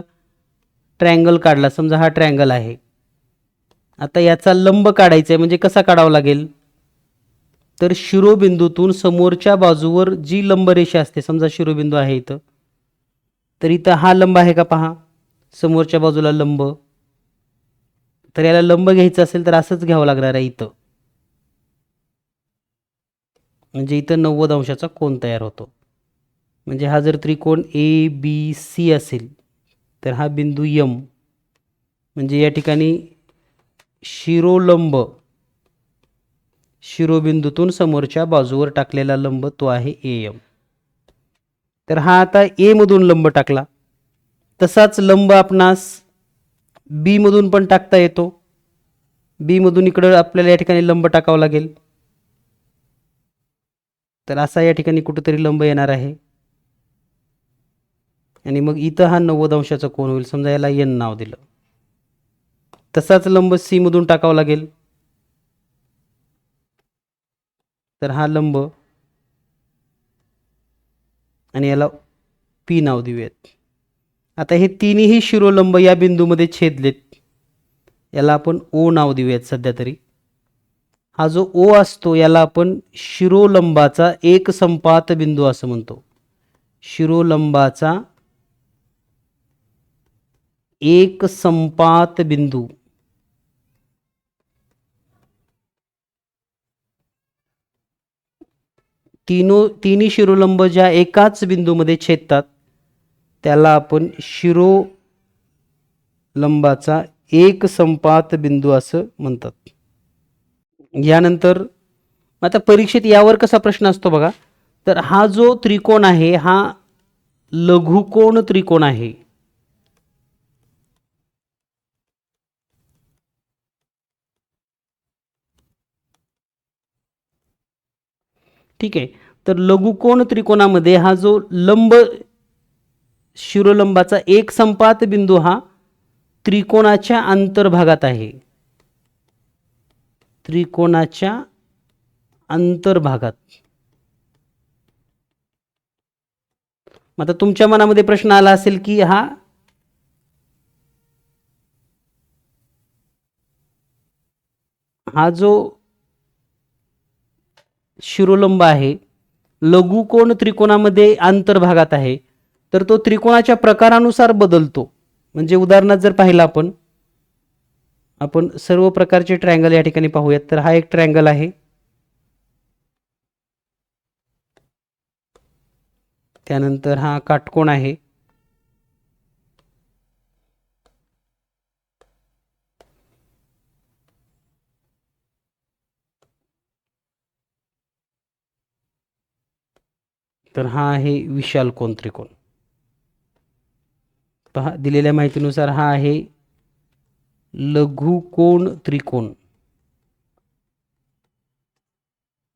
ट्रायंगल काढला, समजा हा ट्रायंगल आहे, आता याचा लंब काढायचा आहे, म्हणजे कसा काढावा लागेल? तर शिरोबिंदूतून समोरच्या बाजूवर जी लंबरेषा असते, समजा शिरोबिंदू आहे इथं, तर इथं हा लंब आहे का पहा, समोरच्या बाजूला लंब, तर याला लंब घ्यायचं असेल तर असंच घ्यावं लागणार आहे इथं, म्हणजे इथं 90 अंशाचा कोन तयार होतो. म्हणजे हा जर त्रिकोण ABC असेल तर हा बिंदू M, म्हणजे या ठिकाणी शिरोलंब, शिरोबिंदूतून समोरच्या बाजूवर टाकलेला लंब तो आहे AM. तर हा आता A मधून लंब टाकला, तसाच लंब आपणास B मधून पण टाकता येतो. B मधून इकडं आपल्याला या ठिकाणी लंब टाकावा लागेल, तर असा या ठिकाणी कुठेतरी लंब येणार आहे आणि मग इथं हा 90 अंशाचा कोन होईल. समजा याला N नाव दिलं. तसाच लंब C मधून टाकावा लागेल, तर हा लंब आणि याला P नाव देऊयात. आता हे तिन्ही शिरोलंब या बिंदूमध्ये छेदलेत, याला आपण O नाव देऊयात सध्या तरी. हा जो O असतो याला आपण शिरोलंबाचा एक संपात बिंदू असं म्हणतो. शिरोलंबाचा एक संपात बिंदू. तिन्ही शिरोलंब ज्या एकाच बिंदूमध्ये छेदतात त्याला आपण शिरोलंबाचा एक संपात बिंदू असं म्हणतात. यानंतर आता परीक्षेत यावर कसा प्रश्न असतो बघा, तर हा जो त्रिकोण आहे हा लघुकोण त्रिकोण आहे. ठीक आहे, तर लघुकोण त्रिकोणामध्ये हा जो लंब, शिरोलंबाचा एक संपात बिंदू हा त्रिकोणाच्या अंतर्भागात आहे, त्रिकोणाच्या अंतर्भागात. आता तुमच्या मनामध्ये प्रश्न आला असेल की हा जो शिरोलंब आहे लघुकोण त्रिकोणामध्ये अंतर्भागात आहे, तर तो त्रिकोणाच्या प्रकारानुसार बदलतो. म्हणजे उदाहरणार्थ जर पाहिलं आपण सर्व प्रकारचे ट्रायंगल या ठिकाणी पाहूयात. तर हा एक ट्रायंगल आहे, त्यानंतर हा काटकोण आहे, तर हा आहे विशाल कोन त्रिकोण. पहा दिलेल्या माहितीनुसार हा आहे लघुकोण त्रिकोण.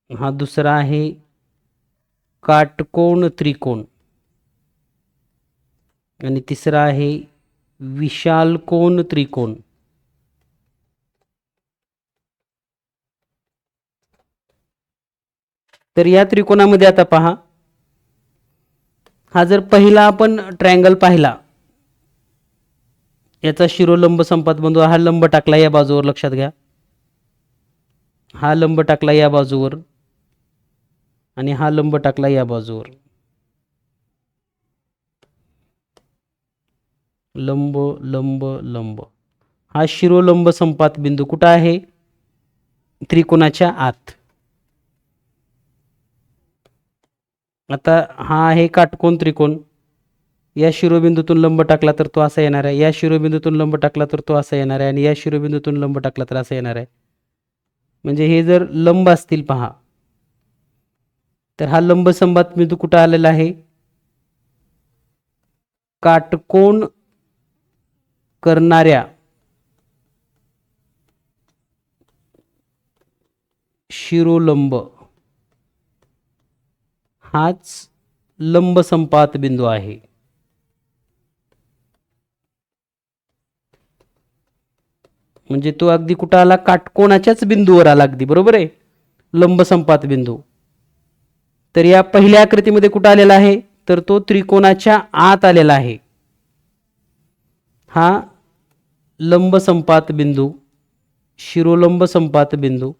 हा दुसरा आहे काटकोण त्रिकोण आणि तिसरा आहे विशाल कोन त्रिकोण. तर या त्रिकोणामध्ये आता पहा, हा जर पहिला आपण ट्रायंगल पाहिला, याचा शिरोलंब संपात बिंदू, हा लंब टाकला या बाजूवर, लक्षात घ्या, हा लंब टाकला या बाजूवर आणि हा लंब टाकला या बाजूवर. लंब लंब लंब, हा शिरोलंब संपात बिंदू कुठं आहे, त्रिकोणाच्या आत. आता हा आहे काटकोण त्रिकोण, या शिरोबिंदूतून लंब टाकला तर तो असा येणार आहे, या शिरोबिंदूतून लंब टाकला तर तो असा येणार आहे आणि या शिरोबिंदूतून लंब टाकला तर असा येणार आहे. म्हणजे हे जर लंब असतील पहा, तर हा लंब संपात बिंदू कुठं आलेला आहे, काटकोण करणाऱ्या शिरोलंब हाच लंब संपात बिंदू आहे. म्हणजे तो अगदी कुठं आला, काटकोणाच्याच बिंदूवर आला, अगदी बरोबर आहे, लंब संपात बिंदू. तर या पहिल्या आकृतीमध्ये कुठं आलेला आहे, तर तो त्रिकोणाच्या आत आलेला आहे. हा लंब संपात बिंदू, शिरोलंब संपात बिंदू,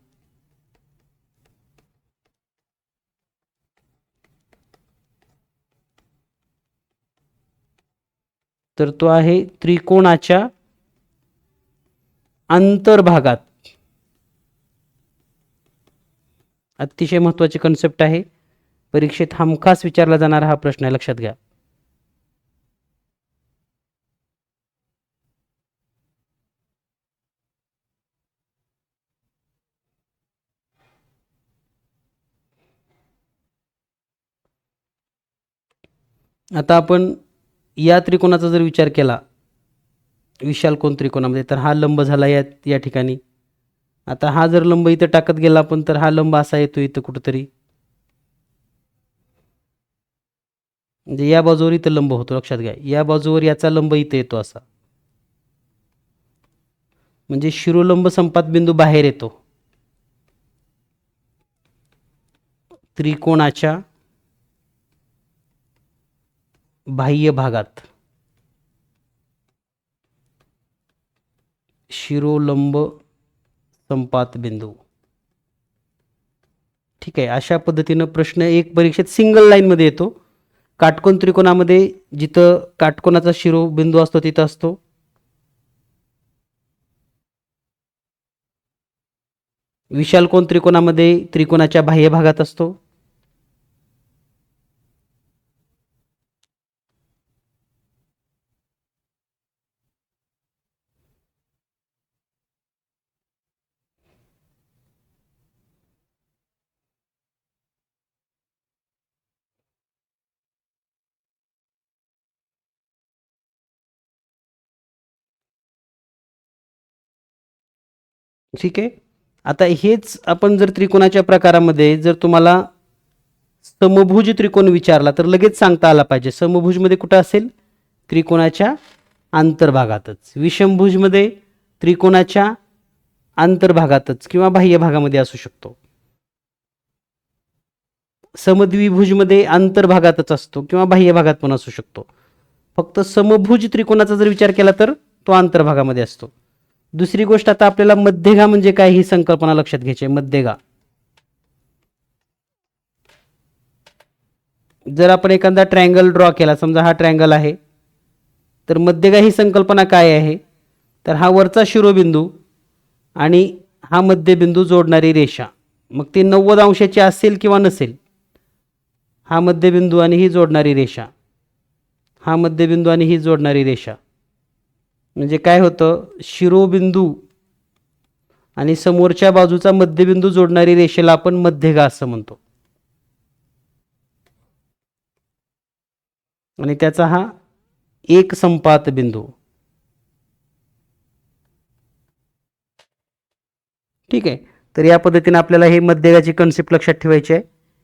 तर तो आहे त्रिकोणाच्या अंतर्भागात. अतिशय महत्त्वाची कन्सेप्ट आहे, परीक्षेत हमखास विचारला जाणारा हा प्रश्न आहे, लक्षात घ्या. आता आपण या त्रिकोणाचा जर विचार केला, विशाल कोण त्रिकोणामध्ये, तर हा लंब झाला या ठिकाणी. आता हा जर लंब इथं टाकत गेला आपण, तर हा लंब असा येतो इथं कुठंतरी, म्हणजे या बाजूवर इथं लंब होतो, लक्षात घ्या. या बाजूवर याचा लंब इथं येतो असा, म्हणजे शिरोलंब संपात बिंदू बाहेर येतो त्रिकोणाच्या बाह्य भागात. शिरोलंब संपात बिंदू. ठीक आहे. अशा पद्धतीनं प्रश्न एक परीक्षेत सिंगल लाईनमध्ये येतो. काटकोन त्रिकोणामध्ये जिथं काटकोनाचा शिरोबिंदू असतो तिथं असतो. विशाल कोन त्रिकोणामध्ये त्रिकोणाच्या बाह्य भागात असतो. ठीक आहे. आता हेच आपण जर त्रिकोणाच्या प्रकारामध्ये जर तुम्हाला समभुज त्रिकोण विचारला तर लगेच सांगता आला पाहिजे. समभुजमध्ये कुठं असेल? त्रिकोणाच्या अंतर्भागातच. विषमभुजमध्ये त्रिकोणाच्या अंतर्भागातच किंवा बाह्य भागामध्ये असू शकतो. समद्विभुजमध्ये अंतर्भागातच असतो किंवा बाह्य भागात पण असू शकतो. फक्त समभुज त्रिकोणाचा जर विचार केला तर तो अंतर्भागामध्ये असतो. दुसरी गोष्ट, आता आपल्याला मध्यगा म्हणजे काय ही संकल्पना लक्षात घ्यायची आहे. मध्यगा, जर आपण एखादा ट्रायंगल ड्रॉ केला, समजा हा ट्रायंगल आहे, तर मध्यगा ही संकल्पना काय आहे? तर हा वरचा शिरोबिंदू आणि हा मध्यबिंदू जोडणारी रेषा, मग ती 90 अंशाची असेल किंवा नसेल. हा मध्यबिंदू आणि ही जोडणारी रेषा, हा मध्यबिंदू आणि ही जोडणारी रेषा, म्हणजे काय होतं? शिरोबिंदू आणि समोरच्या बाजूचा मध्यबिंदू जोडणारी रेषेला आपण मध्यगा असं म्हणतो. आणि त्याचा हा एक संपात बिंदू. ठीक आहे. तर या पद्धतीने आपल्याला हे मध्यगाची कन्सेप्ट लक्षात ठेवायची आहे.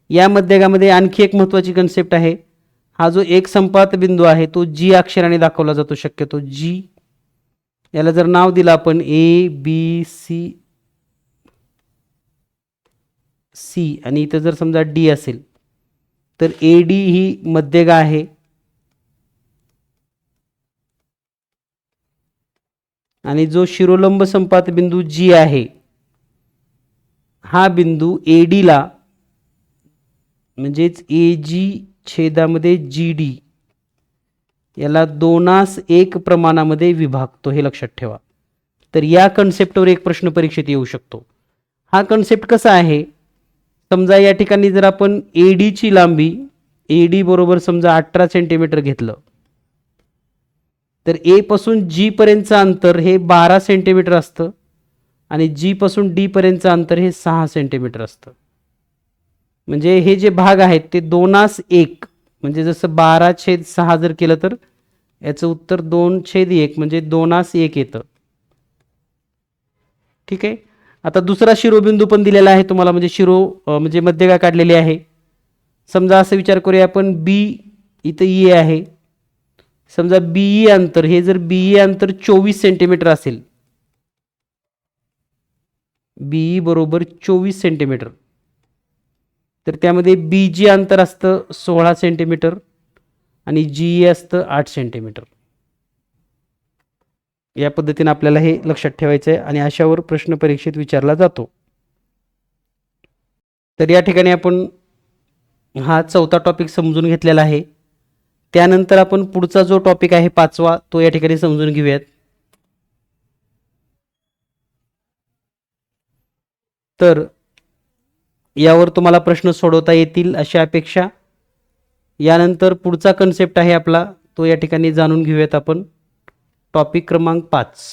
या मध्यगामध्ये आणखी एक महत्त्वाची कन्सेप्ट आहे. हा जो एक संपात बिंदू आहे तो जी अक्षराने दाखवला जातो शक्यतो. जी, याला जर नाव दिलं आपण ए बी सी सी आणि इथं जर समजा डी असेल तर ए डी ही मध्यगा आहे. आणि जो शिरोलंब संपात बिंदू जी आहे, हा बिंदू ए डीला म्हणजेच ए जी छेदामध्ये जी डी याला 2:1 प्रमाणामध्ये विभागतो, हे लक्षात ठेवा. तर या कन्सेप्टवर एक प्रश्न परीक्षेत येऊ शकतो. हा कन्सेप्ट कसा आहे? समजा या ठिकाणी जर आपण ए डीची लांबी, ए डी बरोबर समजा 18 सेंटीमीटर घेतलं, तर ए पासून जी पर्यंतचं अंतर हे 12 सेंटीमीटर असतं आणि जी पासून डी पर्यंतचं अंतर हे 6 सेंटीमीटर असतं. म्हणजे हे जे भाग आहेत ते 2:1, म्हणजे जसं 12/6 जर केलं तर याचं उत्तर 2/1 म्हणजे 2:1 येतं. ठीक आहे. आता दुसरा शिरोबिंदू पण दिलेला आहे तुम्हाला, म्हणजे म्हणजे मध्यगा काढलेली आहे. समजा असं विचार करूया आपण, बी इथं ई आहे. समजा बीई अंतर, हे जर बीई अंतर 24 सेंटीमीटर असेल, बीई बरोबर 24 सेंटीमीटर, तर त्यामध्ये बी जी अंतर असतं 16 सेंटीमीटर आणि जी असतं 8 सेंटीमीटर. या पद्धतीने आपल्याला हे लक्षात ठेवायचं आहे आणि अशावर प्रश्न परीक्षेत विचारला जातो. तर या ठिकाणी आपण हा चौथा टॉपिक समजून घेतलेला आहे. त्यानंतर आपण पुढचा जो टॉपिक आहे 5वा तो या ठिकाणी समजून घेऊयात. तर यावर तुम्हाला प्रश्न सोडवता येतील अशी अपेक्षा. यानंतर पुढचा कन्सेप्ट आहे आपला तो या ठिकाणी जाणून घेऊयात आपण. टॉपिक क्रमांक 5,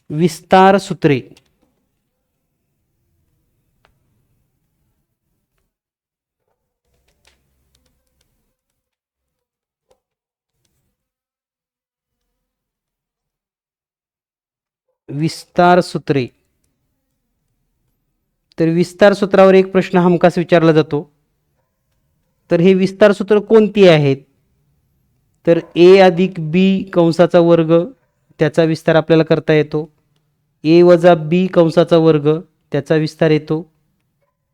विस्तार सूत्रे. विस्तार सूत्रे. तर विस्तार सूत्रावर एक प्रश्न हमखास विचारला जातो. तर हे विस्तार सूत्र कोणती आहेत? तर ए अधिक बी कंसाचा वर्ग त्याचा विस्तार आपल्याला करता येतो. ए वजा बी कंसाचा वर्ग त्याचा विस्तार येतो.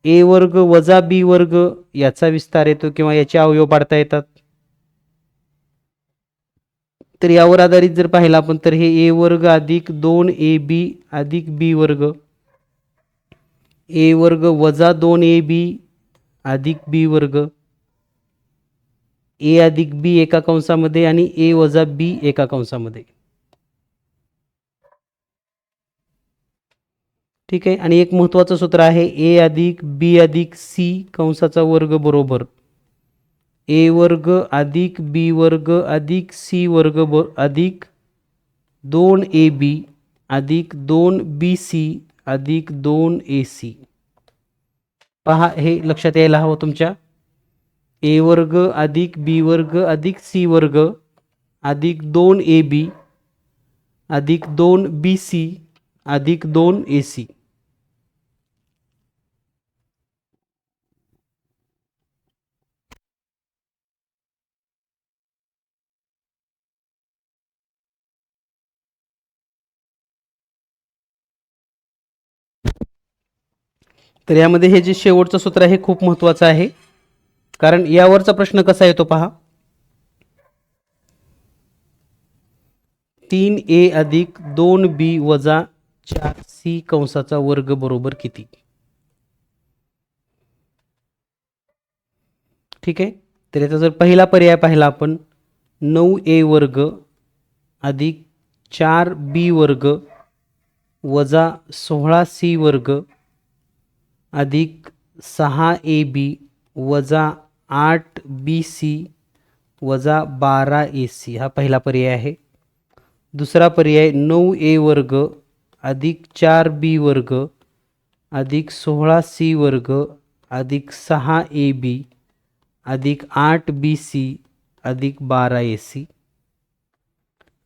ए वर्ग वजा बी वर्ग याचा विस्तार येतो किंवा याचे अवयव पाडता येतात. तर यावर आधारित जर पाहिलं आपण तर हे ए वर्ग अधिक 2ab अधिक बी वर्ग, ए वर्ग वजा 2ab अधिक बी वर्ग, ए अधिक बी एका कंसामध्ये आणि ए वजा बी एका कंसामध्ये. ठीक आहे. आणि एक महत्त्वाचं सूत्र आहे ए अधिक बी अधिक सी कंसाचा वर्ग बरोबर ए वर्ग अधिक बी वर्ग अधिक सी वर्ग अधिक 2ab अधिक 2bc अधिक 2ac. पहा, हे लक्षात यायला हवं तुमच्या. ए वर्ग अधिक बी वर्ग अधिक सी वर्ग अधिक 2ab अधिक 2bc अधिक 2ac. तर यामध्ये हे जे शेवटचं सूत्र आहे खूप महत्त्वाचं आहे, कारण यावरचा प्रश्न कसा येतो पहा. 3a अधिक 2b वजा 4c कंसाचा वर्ग बरोबर किती? ठीक आहे. तर याचा जर पहिला पर्याय पाहिला आपण 9a वर्ग अधिक 4b वर्ग वजा 16c वर्ग अधिक 6ab वजा 8bc वजा 12ac हा पहिला पर्याय आहे. दुसरा पर्याय 9a वर्ग अधिक 4b वर्ग अधिक 16c वर्ग अधिक 6ab अधिक 8bc अधिक 12ac.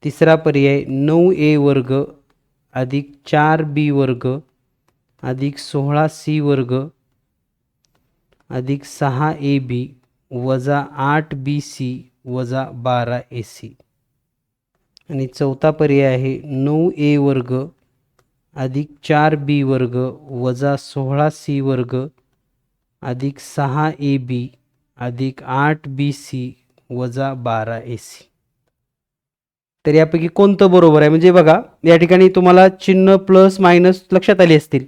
तिसरा पर्याय 9a वर्ग अधिक 4b वर्ग अधिक 16c वर्ग अधिक 6ab वजा 8bc वजा 12ac. आणि चौथा पर्याय आहे 9a वर्ग अधिक 4b वर्ग वजा 16c वर्ग अधिक 6ab अधिक 8bc वजा 12ac. तर यापैकी कोणतं बरोबर आहे? म्हणजे बघा, या ठिकाणी तुम्हाला चिन्ह प्लस मायनस लक्षात आले असतील.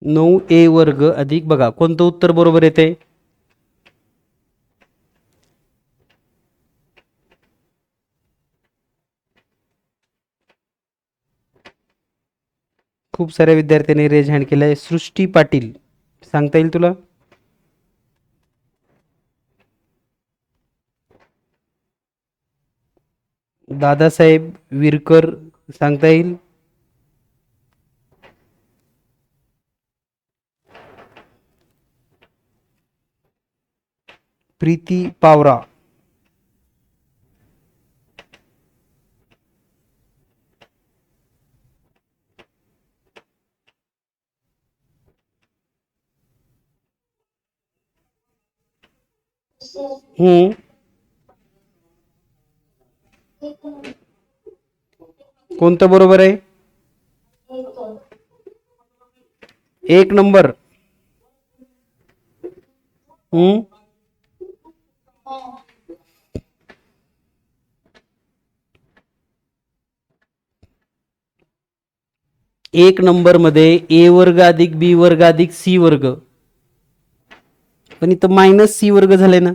9a वर्ग अधिक, बघा कोणतं उत्तर बरोबर येते? खूप साऱ्या विद्यार्थ्यांनी रेज हँड केलाय. सृष्टी पाटील, सांगता येईल तुला? दादासाहेब विरकर, सांगता येईल? प्रीती पावरा, कोणतं बरोबर आहे? 1 नंबर. एक नंबरमध्ये ए वर्ग अधिक बी वर्ग अधिक सी वर्ग, पण इथं मायनस सी वर्ग झाले ना.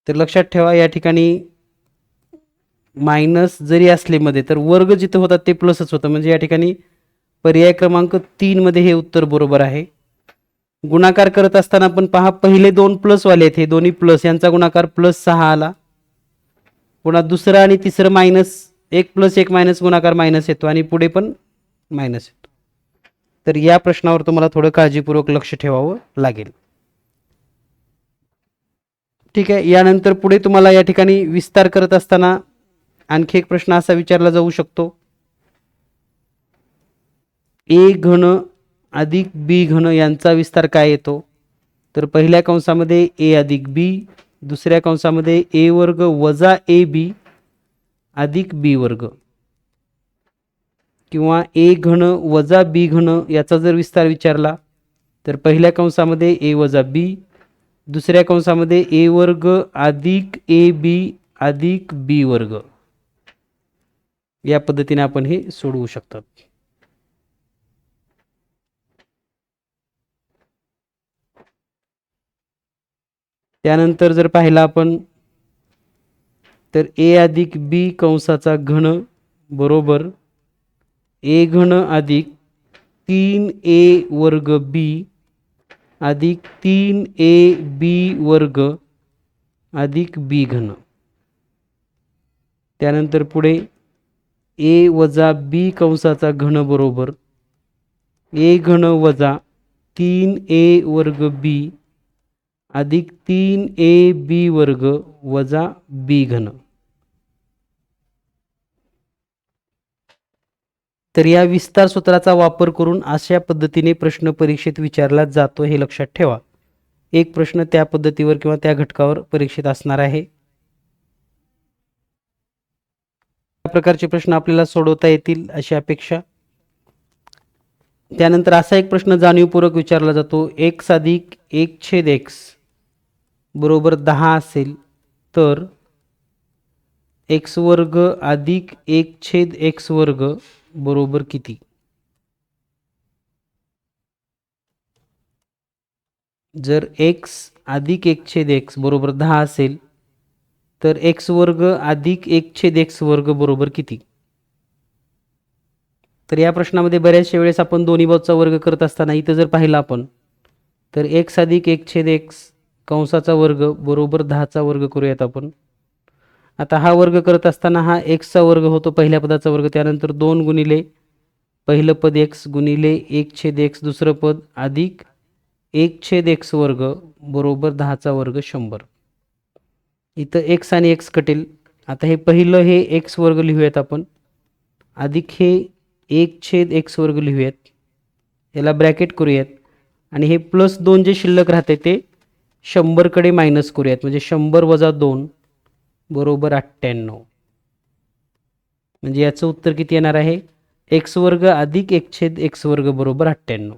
तर लक्षात ठेवा या ठिकाणी मायनस जरी असले मध्ये तर वर्ग जिथं होतात ते प्लसच होतं, म्हणजे या ठिकाणी पर्याय क्रमांक 3 मध्ये हे उत्तर बरोबर आहे. गुणाकार करत असताना पण पहा, पहिले दोन प्लस वाले आहेत, हे दोन्ही प्लस, यांचा गुणाकार +6 आला. पुन्हा दुसरं आणि तिसरं मायनस, एक प्लस एक मायनस गुणाकार मायनस येतो आणि पुढे पण मायनस येतो. तर या प्रश्नावर तुम्हाला थोडं काळजीपूर्वक लक्ष ठेवावं लागेल. ठीक आहे. यानंतर पुढे तुम्हाला या ठिकाणी विस्तार करत असताना आणखी एक प्रश्न असा विचारला जाऊ शकतो, ए घन अधिक बी घन यांचा विस्तार काय येतो. तर पहिल्या कंसामध्ये ए अधिक बी, दुसऱ्या कंसामध्ये ए वर्ग वजा ए बी अधिक बी वर्ग, किंवा ए घन वजा बी घन याचा जर विस्तार विचारला तर पहिल्या कंसामध्ये ए वजा बी, दुसऱ्या कंसामध्ये ए वर्ग अधिक ए बी अधिक बी वर्ग. या पद्धतीने आपण हे सोडवू शकतात. त्यानंतर जर पाहिला आपण तर ए अधिक बी कंसाचा घन बरोबर ए घन अधिक 3a वर्ग बी अधिक 3ab वर्ग अधिक बी घन. त्यानंतर पुढे ए वजा बी कंसाचा घन बरोबर ए घन वजा 3a वर्ग बी अधिक 3ab वर्ग वजा बी घन. तर या विस्तार सूत्राचा वापर करून अशा पद्धतीने प्रश्न परीक्षेत विचारला जातो, हे लक्षात ठेवा. एक प्रश्न त्या पद्धतीवर किंवा त्या घटकावर परीक्षेत असणार आहे. या प्रकारचे प्रश्न आपल्याला सोडवता येतील अशी अपेक्षा. त्यानंतर असा एक प्रश्न जाणीवपूर्वक विचारला जातो, x अधिक 1/x बरोबर 10 असेल तर x वर्ग अधिक 1/x वर्ग बरोबर किती. जर x अधिक 1/x बरोबर 10 असेल तर x वर्ग अधिक 1/x वर्ग बरोबर किती. तर या प्रश्नामध्ये बऱ्याचशा वेळेस आपण दोन्ही बाजूचा वर्ग करत असताना इथं जर पाहिलं आपण तर x अधिक 1/x कंसाचा वर्ग बरोबर 10चा वर्ग करूयात आपण. आता हा वर्ग करत असताना हा x चा वर्ग होतो पहिल्या पदाचा वर्ग, त्यानंतर 2 गुणिले पहिलं पद x गुणिले 1/x दुसरं पद अधिक 1/x वर्ग बरोबर 10चा वर्ग 100. इथं x आणि x कटेल. आता हे पहिलं हे x वर्ग लिहूयात आपण, अधिक हे 1/x वर्ग लिहूयात, याला ब्रॅकेट करूयात आणि हे +2 जे शिल्लक राहते ते 100 कडे मायनस करूयात, म्हणजे 100 वजा 2 बरोबर 98. म्हणजे याचं उत्तर किती येणार आहे, x वर्ग अधिक 1/x वर्ग बरोबर 98.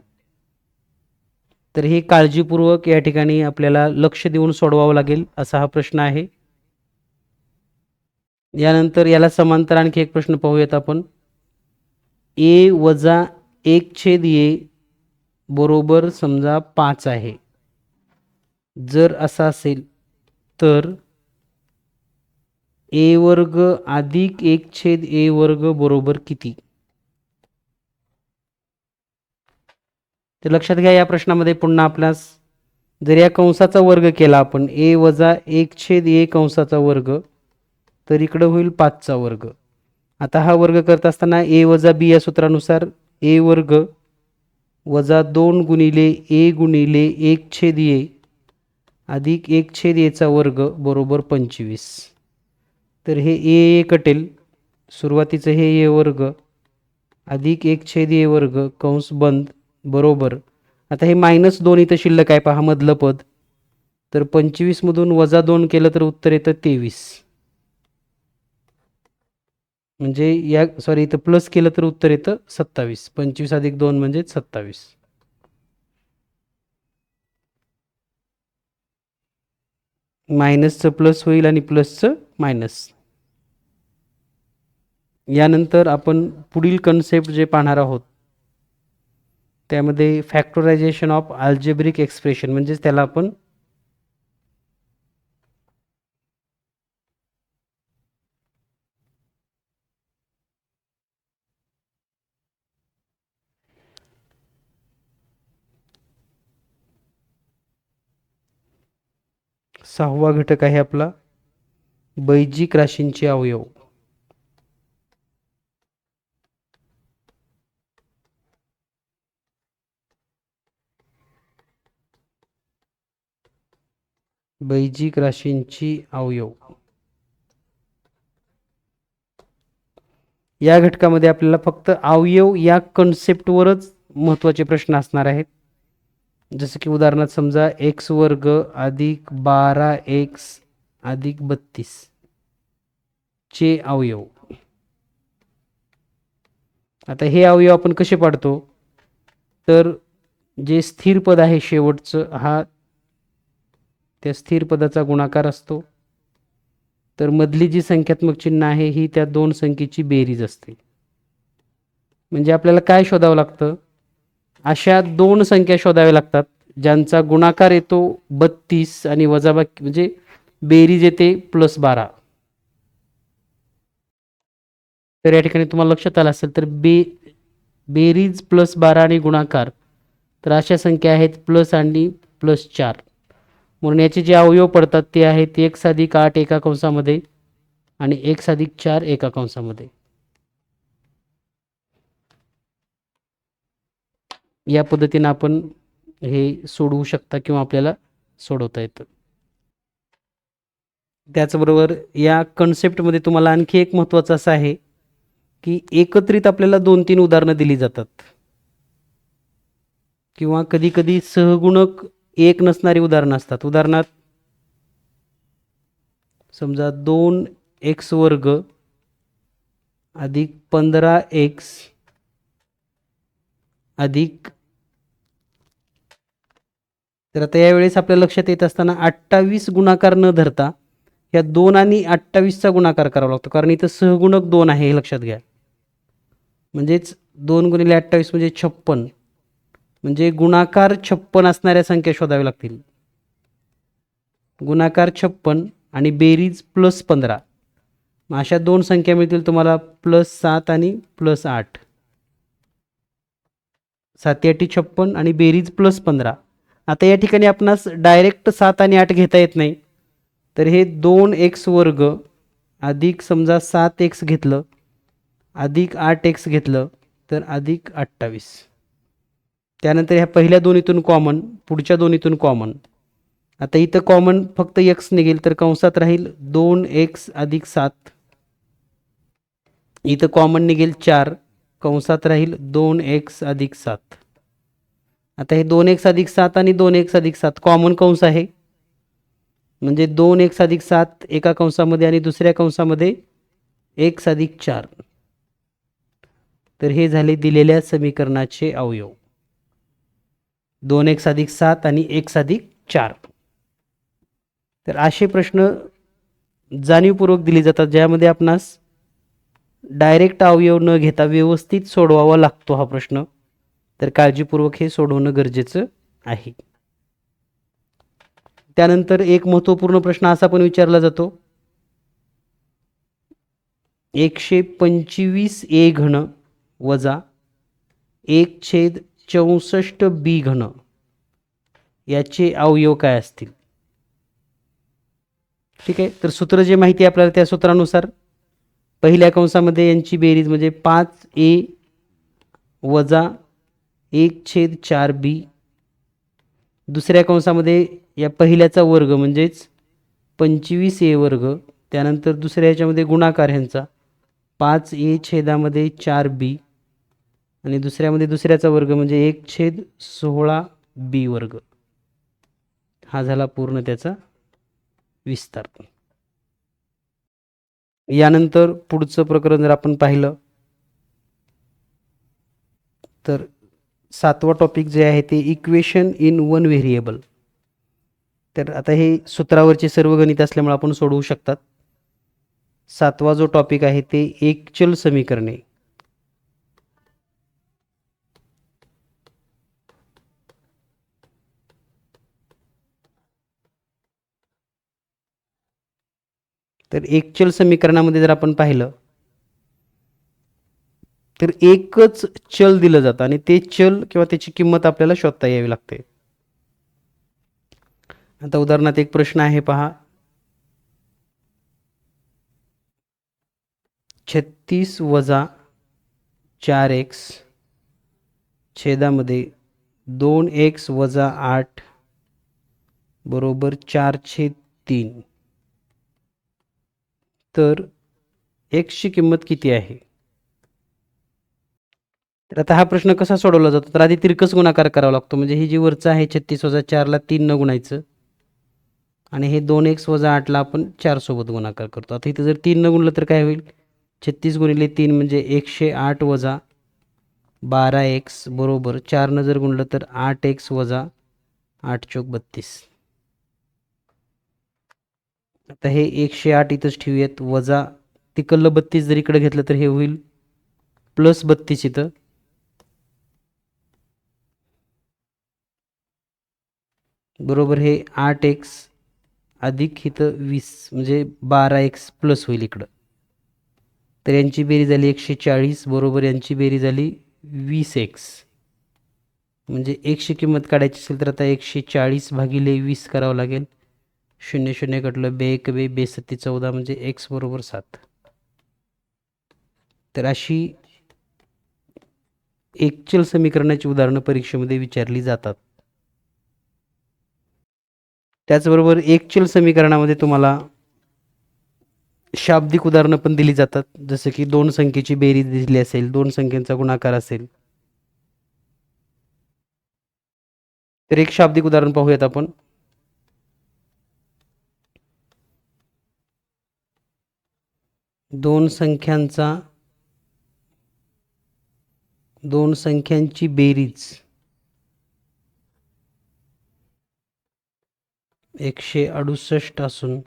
तर हे काळजीपूर्वक या ठिकाणी आपल्याला लक्ष देऊन सोडवावं लागेल असा हा प्रश्न आहे. यानंतर याला समांतर आणखी एक प्रश्न पाहूयात आपण, a वजा 1/a बरोबर समजा 5 आहे. जर असा असेल तर a वर्ग अधिक 1/a वर्ग बरोबर किती. तर लक्षात घ्या, या प्रश्नामध्ये पुन्हा आपल्यास जर या कंसाचा वर्ग केला आपण a वजा 1/a कंसाचा वर्ग तर इकडं होईल 5चा वर्ग. आता हा वर्ग करत असताना a वजा b या सूत्रानुसार a वर्ग वजा 2 गुणिले a गुणिले 1/a अधिक 1/a चा वर्ग बरोबर 25. तर हे a कटेल, सुरुवातीचं हे a वर्ग अधिक 1/a वर्ग कंस बंद बरोबर, आता हे -2 इथं शिल्लक आहे पहा मधलं पद, तर 25 मधून वजा 2 केलं तर उत्तर येतं 23. म्हणजे या सॉरी इथं प्लस केलं तर उत्तर येतं 27. 25 अधिक 2 म्हणजे 27. मायनसचं प्लस होईल आणि प्लसचं मायनस. यानंतर आपण पुढील कन्सेप्ट जे पाहणार आहोत त्यामध्ये फॅक्टरायझेशन ऑफ अल्जेब्रिक एक्सप्रेशन, म्हणजेच त्याला आपण सहावा घटक आहे आपला बैजिक राशींचे अवयव. बैजिक राशींची अवयव या घटकामध्ये आपल्याला फक्त अवयव या कन्सेप्टवरच महत्त्वाचे प्रश्न असणार आहेत. जसं की उदाहरणार्थ समजा एक्स वर्ग अधिक 12x अधिक 32 चे अवयव. आता हे अवयव आपण कसे पाडतो, तर जे स्थिर पद आहे शेवटचं हा त्या स्थिर पदाचा गुणाकार असतो, तर मधली जी संख्यात्मक चिन्ह आहे ही त्या दोन संख्येची बेरीज असते. म्हणजे आपल्याला काय शोधावं लागतं, अशा दोन संख्या शोधाव्या लागतात ज्यांचा गुणाकार येतो 32 आणि वजाबाकी म्हणजे बेरीज येते +12. तर या ठिकाणी तुम्हाला लक्षात आलं असेल तर बेरीज +12 आणि गुणाकार, तर अशा संख्या आहेत प्लस आणि +4. म्हणून याचे जे अवयव पडतात ते आहेत x अधिक 8 एका कंसामध्ये आणि x अधिक 4 एका कंसामध्ये. या पद्धतीने आपण हे सोडवू शकता किंवा आपल्याला सोडवता येतं. त्याचबरोबर या कन्सेप्टमध्ये तुम्हाला आणखी एक महत्त्वाचं असं आहे की एकत्रित आपल्याला 2-3 उदाहरणं दिली जातात किंवा कधी कधी सहगुणक एक नसणारी उदाहरणं असतात. उदाहरणार्थ समजा 2x वर्ग अधिक 15x अधिक, तर आता यावेळेस आपल्या लक्षात येत असताना 28 गुणाकार न धरता या 2 आणि 28चा गुणाकार करावा लागतो, कारण इथं सहगुणक 2 आहे हे लक्षात घ्या. म्हणजेच 2 गुणिले 28 म्हणजे 56, म्हणजे गुणाकार 56 असणाऱ्या संख्या शोधाव्या लागतील. गुणाकार 56 आणि बेरीज +15. मग अशा दोन संख्या मिळतील तुम्हाला +7 आणि +8. 7 8 56 आणि बेरीज +15. आता या ठिकाणी आपणास डायरेक्ट 7 आणि 8 घेता येत नाही, तर हे 2x वर्ग अधिक समजा 7x घेतलं अधिक 8x घेतलं तर अधिक 28. त्यानंतर ह्या पहिल्या दोन्हीतून कॉमन, पुढच्या दोन्हीतून कॉमन. आता इथं कॉमन फक्त x निघेल, तर कंसात राहील 2x अधिक 7. इथं कॉमन निघेल 4, कंसात राहील 2x अधिक 7. आता हे 2x अधिक 7 आणि 2x अधिक 7 कॉमन कंस आहे, म्हणजे 2x अधिक 7 एका कंसामध्ये आणि दुसऱ्या कंसामध्ये x अधिक 4. तर हे झाले दिलेल्या समीकरणाचे अवयव 2x अधिक 7 आणि x अधिक 4. तर असे प्रश्न जाणीवपूर्वक दिले जातात ज्यामध्ये आपणास डायरेक्ट अवयव न घेता व्यवस्थित सोडवावा लागतो हा प्रश्न. तर काळजीपूर्वक हे सोडवणं गरजेचं आहे. त्यानंतर एक महत्त्वपूर्ण प्रश्न असा पण विचारला जातो, 125a घन वजा 1/64b घन याचे अवयव काय असतील. ठीक आहे, तर सूत्र जे माहिती आहे आपल्याला त्या सूत्रानुसार पहिल्या कंसामध्ये यांची बेरीज म्हणजे 5a वजा 1/4b, दुसऱ्या कंसामध्ये या पहिल्याचा वर्ग म्हणजेच 25a वर्ग, त्यानंतर दुसऱ्या ह्याच्यामध्ये गुणाकार ह्यांचा 5a छेदामध्ये 4b आणि दुसऱ्यामध्ये दुसऱ्याचा वर्ग म्हणजे 1/16b वर्ग. हा झाला पूर्ण त्याचा विस्तार. यानंतर पुढचं प्रकरण जर आपण पाहिलं तर 7वा टॉपिक जे आहे ते इक्वेशन इन वन व्हेरिएबल. तर आता हे सूत्रावरचे सर्व गणित असल्यामुळे आपण सोडवू शकतात. 7वा जो टॉपिक आहे ते एकचल समीकरणे. तर एकचल समीकरणामध्ये जर आपण पाहिलं तर एकच चल दिलं जातं आणि ते चल किंवा त्याची किंमत आपल्याला शोधता यावी लागते. आता उदाहरणार्थ एक प्रश्न आहे पहा. 36 वजा 4x छेदामध्ये 2x वजा 8 बरोबर 4/3. तर x ची किंमत किती आहे? तर आता हा प्रश्न कसा सोडवला जातो? तर आधी तिरकस गुणाकार करावा लागतो. म्हणजे ही जी वरचं आहे 36 वजा 4ला 3 न गुणायचं आणि हे 2x वजा 8ला आपण 4 सोबत गुणाकार करतो. आता इथं जर 3 न गुणलं तर काय होईल? 36 गुणिले 3 म्हणजे 108 वजा 12x बरोबर 4 न जर गुणलं तर 8x वजा 8 चोक 32. आता हे 108 इथंच ठेवूयात, वजा तिकडलं 32 जर इकडे घेतलं तर हे होईल प्लस 32 इथं. बरोबर हे 8x अधिक इथं 20 म्हणजे 12x प्लस होईल इकडं. तर यांची बेरीज झाली 140 बरोबर यांची बेरीज झाली 20x. म्हणजे x ची किंमत काढायची असेल तर आता 140 भागिले 20 करावं लागेल. 0 0 कटलं 2 1 2 2 7 14 म्हणजे x बरोबर 7. तर अशी एकचल समीकरणाची उदाहरणं परीक्षेमध्ये विचारली जातात. त्याचबरोबर एकचल समीकरणामध्ये तुम्हाला शाब्दिक उदाहरणं पण दिली जातात. जसं की 2 संख्येची बेरीज दिली असेल, 2 संख्यांचा गुणाकार असेल. तर एक शाब्दिक उदाहरण पाहूयात आपण. दोन संख्यांची बेरीज 168 असून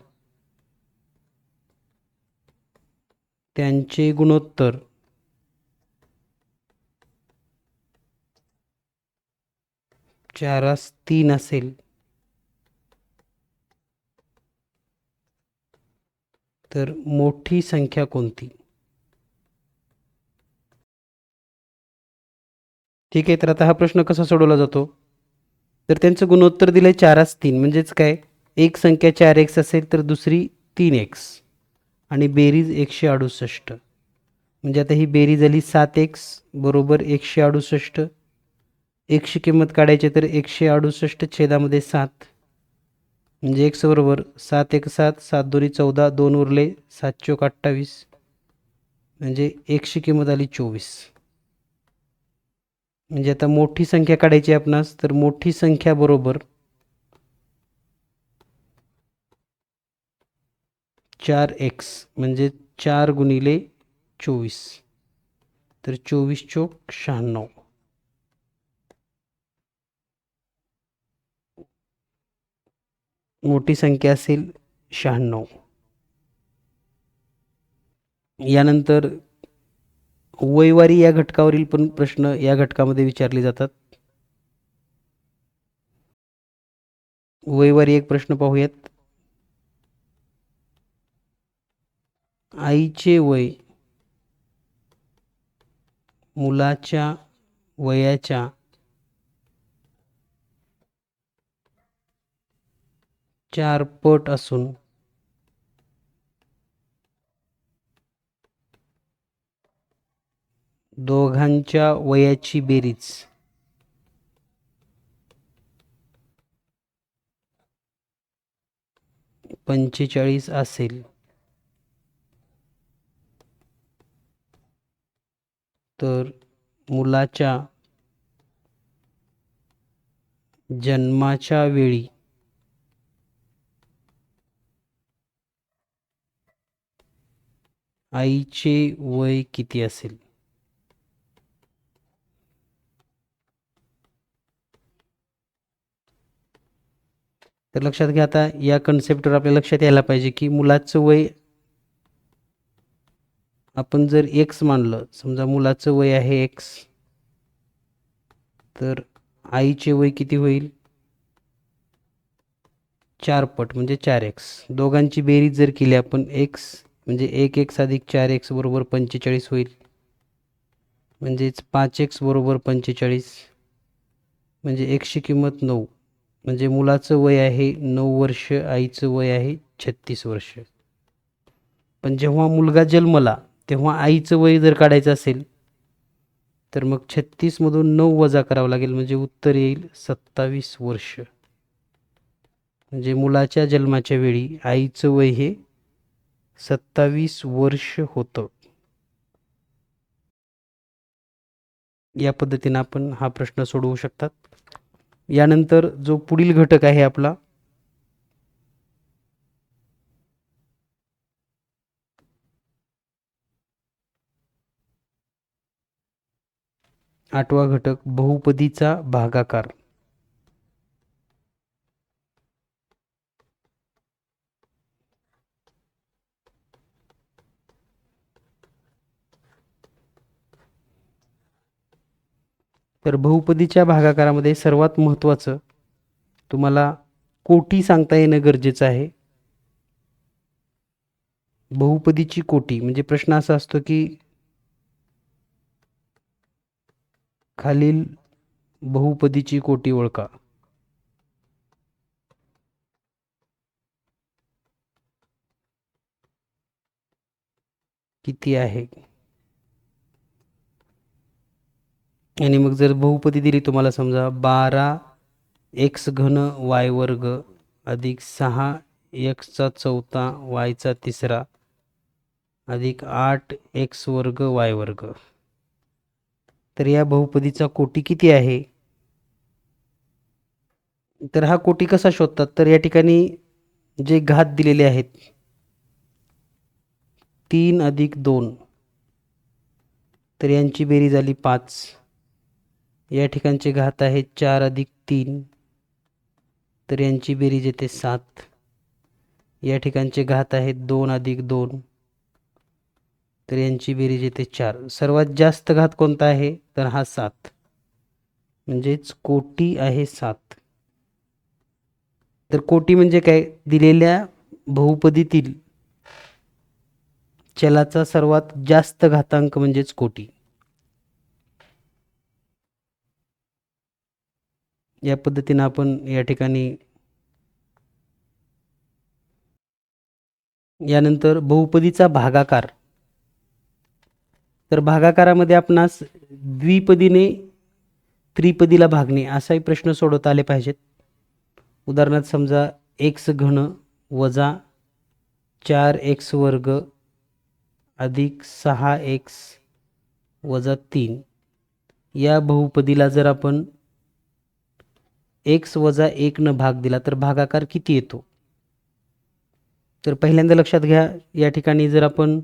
त्यांचे गुणोत्तर 4:3 असेल तर मोठी संख्या कोणती? ठीक आहे. तर आता हा प्रश्न कसा सोडवला जातो? तर त्यांचं गुणोत्तर दिलंय 4:3 म्हणजेच काय, एक संख्या 4x असेल तर दुसरी 3x आणि बेरीज 168. म्हणजे आता ही बेरीज झाली 7x बरोबर 168. x ची किंमत काढायची तर 168 छेदामध्ये 7 म्हणजे x बरोबर 7 1 7 7 2 14 2 उरले 7 चोक 28 म्हणजे x ची किंमत आली 24. म्हणजे आता मोठी संख्या काढायची आपणास तर मोठी संख्या बरोबर 4x म्हणजे 4 गुणिले 24 तर 24 चोक 96. मोठी संख्या असेल 96. यानंतर वैवारी या घटकावरील पण प्रश्न या घटकामध्ये विचारले जातात. वैवारी एक प्रश्न पाहूयात. आईचे वय मुलाच्या वयाच्या 4 पट असून दोघांच्या वयाची बेरीज 45 असेल तर मुलाच्या जन्माच्या वेळी आईचे वय किती असेल? तर लक्षात घ्या, आता या कन्सेप्टवर आपल्या लक्षात यायला पाहिजे की मुलाचं वय आपण जर एक्स मानलं, समजा मुलाचं वय आहे एक्स, तर आईचे वय किती होईल? 4 पट म्हणजे 4x. दोघांची बेरीज जर केली आपण, एक्स म्हणजे 1x अधिक 4x बरोबर 45 होईल. म्हणजेच 5x बरोबर 45, म्हणजे एक्सची किंमत 9. म्हणजे मुलाचं वय आहे 9 वर्ष, आईचं वय आहे 36 वर्ष. पण जेव्हा मुलगा जन्मला तेव्हा आईचं वय जर काढायचं असेल तर मग 36 मधून 9 वजा करावं लागेल, म्हणजे उत्तर येईल 27 वर्ष. म्हणजे मुलाच्या जन्माच्या वेळी आईचं वय हे 27 वर्ष होतं. या पद्धतीने आपण हा प्रश्न सोडवू शकतात. यानंतर जो पुढील घटक आहे आपला, आठवा घटक, बहुपदीचा भागाकार. तर बहुपदीच्या भागाकारामध्ये सर्वात महत्त्वाचं तुम्हाला कोटी सांगता येणं गरजेचं आहे. बहुपदीची कोटी म्हणजे प्रश्न असा असतो की खालील बहुपदीची कोटी ओळखा. किती आहे? आणि मग जर बहुपदी दिली तुम्हाला, समजा 12x घन y वर्ग अधिक 6x चा चौथा y चा तिसरा अधिक 8x वर्ग y वर्ग, तर या बहुपदीचा कोटी किती आहे? तर हा कोटी कसा शोधतात? तर या ठिकाणी जे घात दिलेले आहेत 3 अधिक 2, तर यांची बेरीज झाली 5. या ठिकाणचे घात आहे 4 अधिक 3, तर यांची बेरीज येते 7. या ठिकाणचे घात आहेत 2 अधिक 2, तर यांची बेरीज येते 4. सर्वात जास्त घात कोणता आहे? तर हा 7, म्हणजेच कोटी आहे 7. तर कोटी म्हणजे काय? दिलेल्या बहुपदीतील चलाचा सर्वात जास्त घातांक म्हणजेच कोटी. या पद्धतीने आपण या ठिकाणी, यानंतर बहुपदीचा भागाकार. तर भागाकारामध्ये आपणास द्विपदीने त्रिपदीला भागणे असाही प्रश्न सोडवता आले पाहिजेत. उदाहरणार्थ समजा x घन वजा 4x वर्ग अधिक 6x वजा 3, या बहुपदीला जर आपण x वजा 1 न भाग दिला तर भागाकार किती येतो? तर पहिल्यांदा लक्षात घ्या, या ठिकाणी जर आपण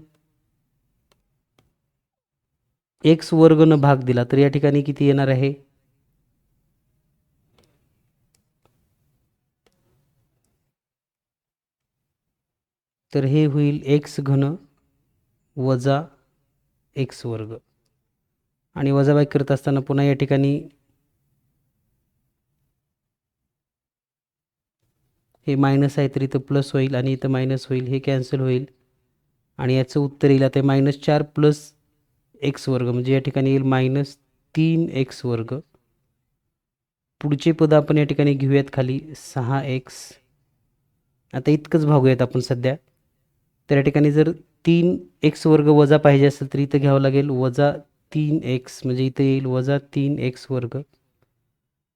x वर्ग न भाग दिला तर या ठिकाणी किती येणार आहे? तर हे होईल x घन वजा x वर्ग. आणि वजाबाकी करत असताना पुन्हा या ठिकाणी हे मायनस आहे तर इथं प्लस होईल आणि इथं मायनस होईल, हे कॅन्सल होईल आणि याचं उत्तर येईल आता -4 प्लस एक्स वर्ग, म्हणजे या ठिकाणी येईल -3x वर्ग. पुढचे पद आपण या ठिकाणी घेऊयात खाली 6x. आता इतकंच भागूयात आपण सध्या. तर या ठिकाणी जर 3x वर्ग वजा पाहिजे असेल तर इथं घ्यावं लागेल -3x, म्हणजे इथं येईल -3x वर्ग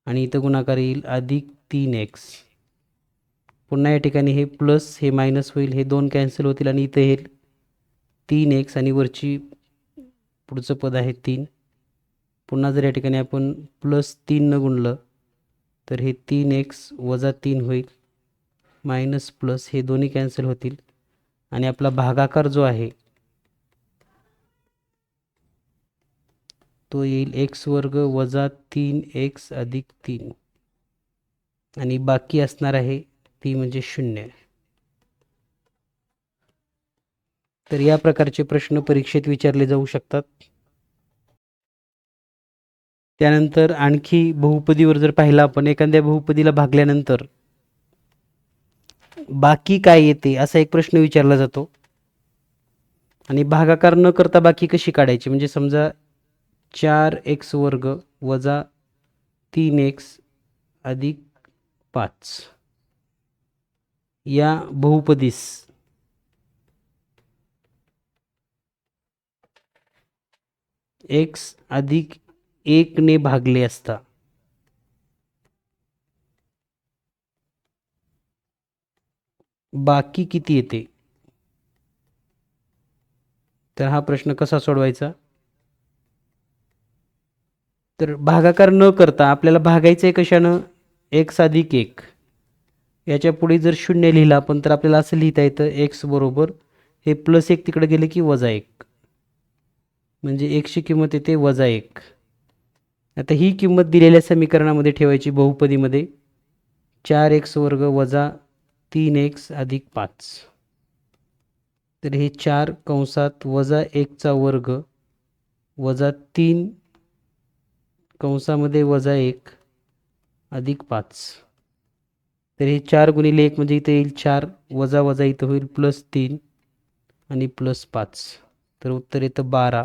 आणि इथं गुणाकार येईल +3x. पुन्हा या ठिकाणी हे प्लस हे मायनस होईल, हे 2 कॅन्सल होतील आणि इथं येईल 3x आणि वरची पुढचं पद आहे 3. पुन्हा जर या ठिकाणी आपण +3 न गुणलं तर हे 3x वजा 3 होईल, मायनस प्लस हे दोन्ही कॅन्सल होतील आणि आपला भागाकार जो आहे तो येईल एक्स वर्ग वजा 3x अधिक 3 आणि बाकी असणार आहे ती म्हणजे 0. तर या प्रकारचे प्रश्न परीक्षेत विचारले जाऊ शकतात. त्यानंतर आणखी बहुपदीवर जर पाहिलं आपण, एखाद्या बहुपदीला भागल्यानंतर बाकी काय येते असा एक प्रश्न विचारला जातो. आणि भागाकार न करता बाकी कशी काढायची, म्हणजे समजा 4x वर्ग वजा 3x अधिक 5 या बहुपदीस x अधिक 1 ने भागले असता बाकी किती येते. तर हा प्रश्न कसा सोडवायचा. तर भागाकार न करता आपल्याला भागायचं आहे कशानं, x अधिक 1. याच्या पुढे जर 0 लिहिला आपण तर आपल्याला असं लिहिता येतं x बरोबर हे +1 तिकडे गेले की -1, म्हणजे x ची किंमत येते -1. आता ही किंमत दिलेल्या समीकरणामध्ये ठेवायची बहुपदीमध्ये, 4x वर्ग वजा 3x अधिक 5. तर हे 4 कंसात वजा 1 चा वर्ग वजा 3 कंसामध्ये वजा 1 अधिक 5. तर हे 4 गुणिले 1 म्हणजे इथे येईल 4, वजा वजा इथं होईल +3 आणि +5. तर उत्तर येतं 12.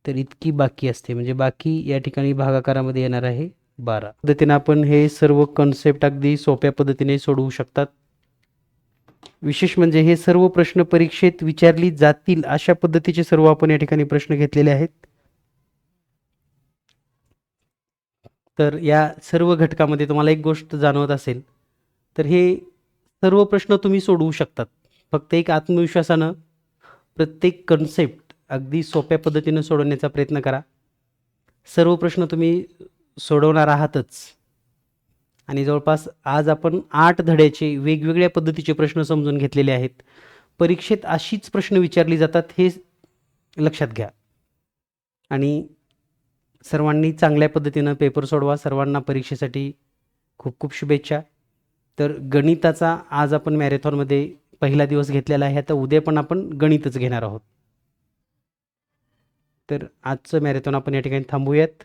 तर इतकी बाकी असते, म्हणजे बाकी या ठिकाणी भागाकारामध्ये येणार आहे 12. पद्धतीने आपण हे सर्व कन्सेप्ट अगदी सोप्या पद्धतीने सोडवू शकतात. विशेष म्हणजे हे सर्व प्रश्न परीक्षेत विचारली जातील अशा पद्धतीचे सर्व आपण या ठिकाणी प्रश्न घेतलेले आहेत. तर या सर्व घटकामध्ये तुम्हाला एक गोष्ट जाणवत असेल, तर हे सर्व प्रश्न तुम्ही सोडवू शकतात. फक्त एक आत्मविश्वासानं प्रत्येक कन्सेप्ट अगदी सोप्या पद्धतीनं सोडवण्याचा प्रयत्न करा. सर्व प्रश्न तुम्ही सोडवणार आहातच. आणि जवळपास आज आपण 8 धड्याचे वेगवेगळ्या पद्धतीचे प्रश्न समजून घेतलेले आहेत. परीक्षेत अशीच प्रश्न विचारली जातात हे लक्षात घ्या. आणि सर्वांनी चांगल्या पद्धतीनं पेपर सोडवा. सर्वांना परीक्षेसाठी खूप खूप शुभेच्छा. तर गणिताचा आज आपण मॅरेथॉनमध्ये पहिला दिवस घेतलेला आहे, आता उद्या पण आपण गणितच घेणार आहोत. तर आजचं मॅरेथॉन आपण या ठिकाणी थांबवूयात.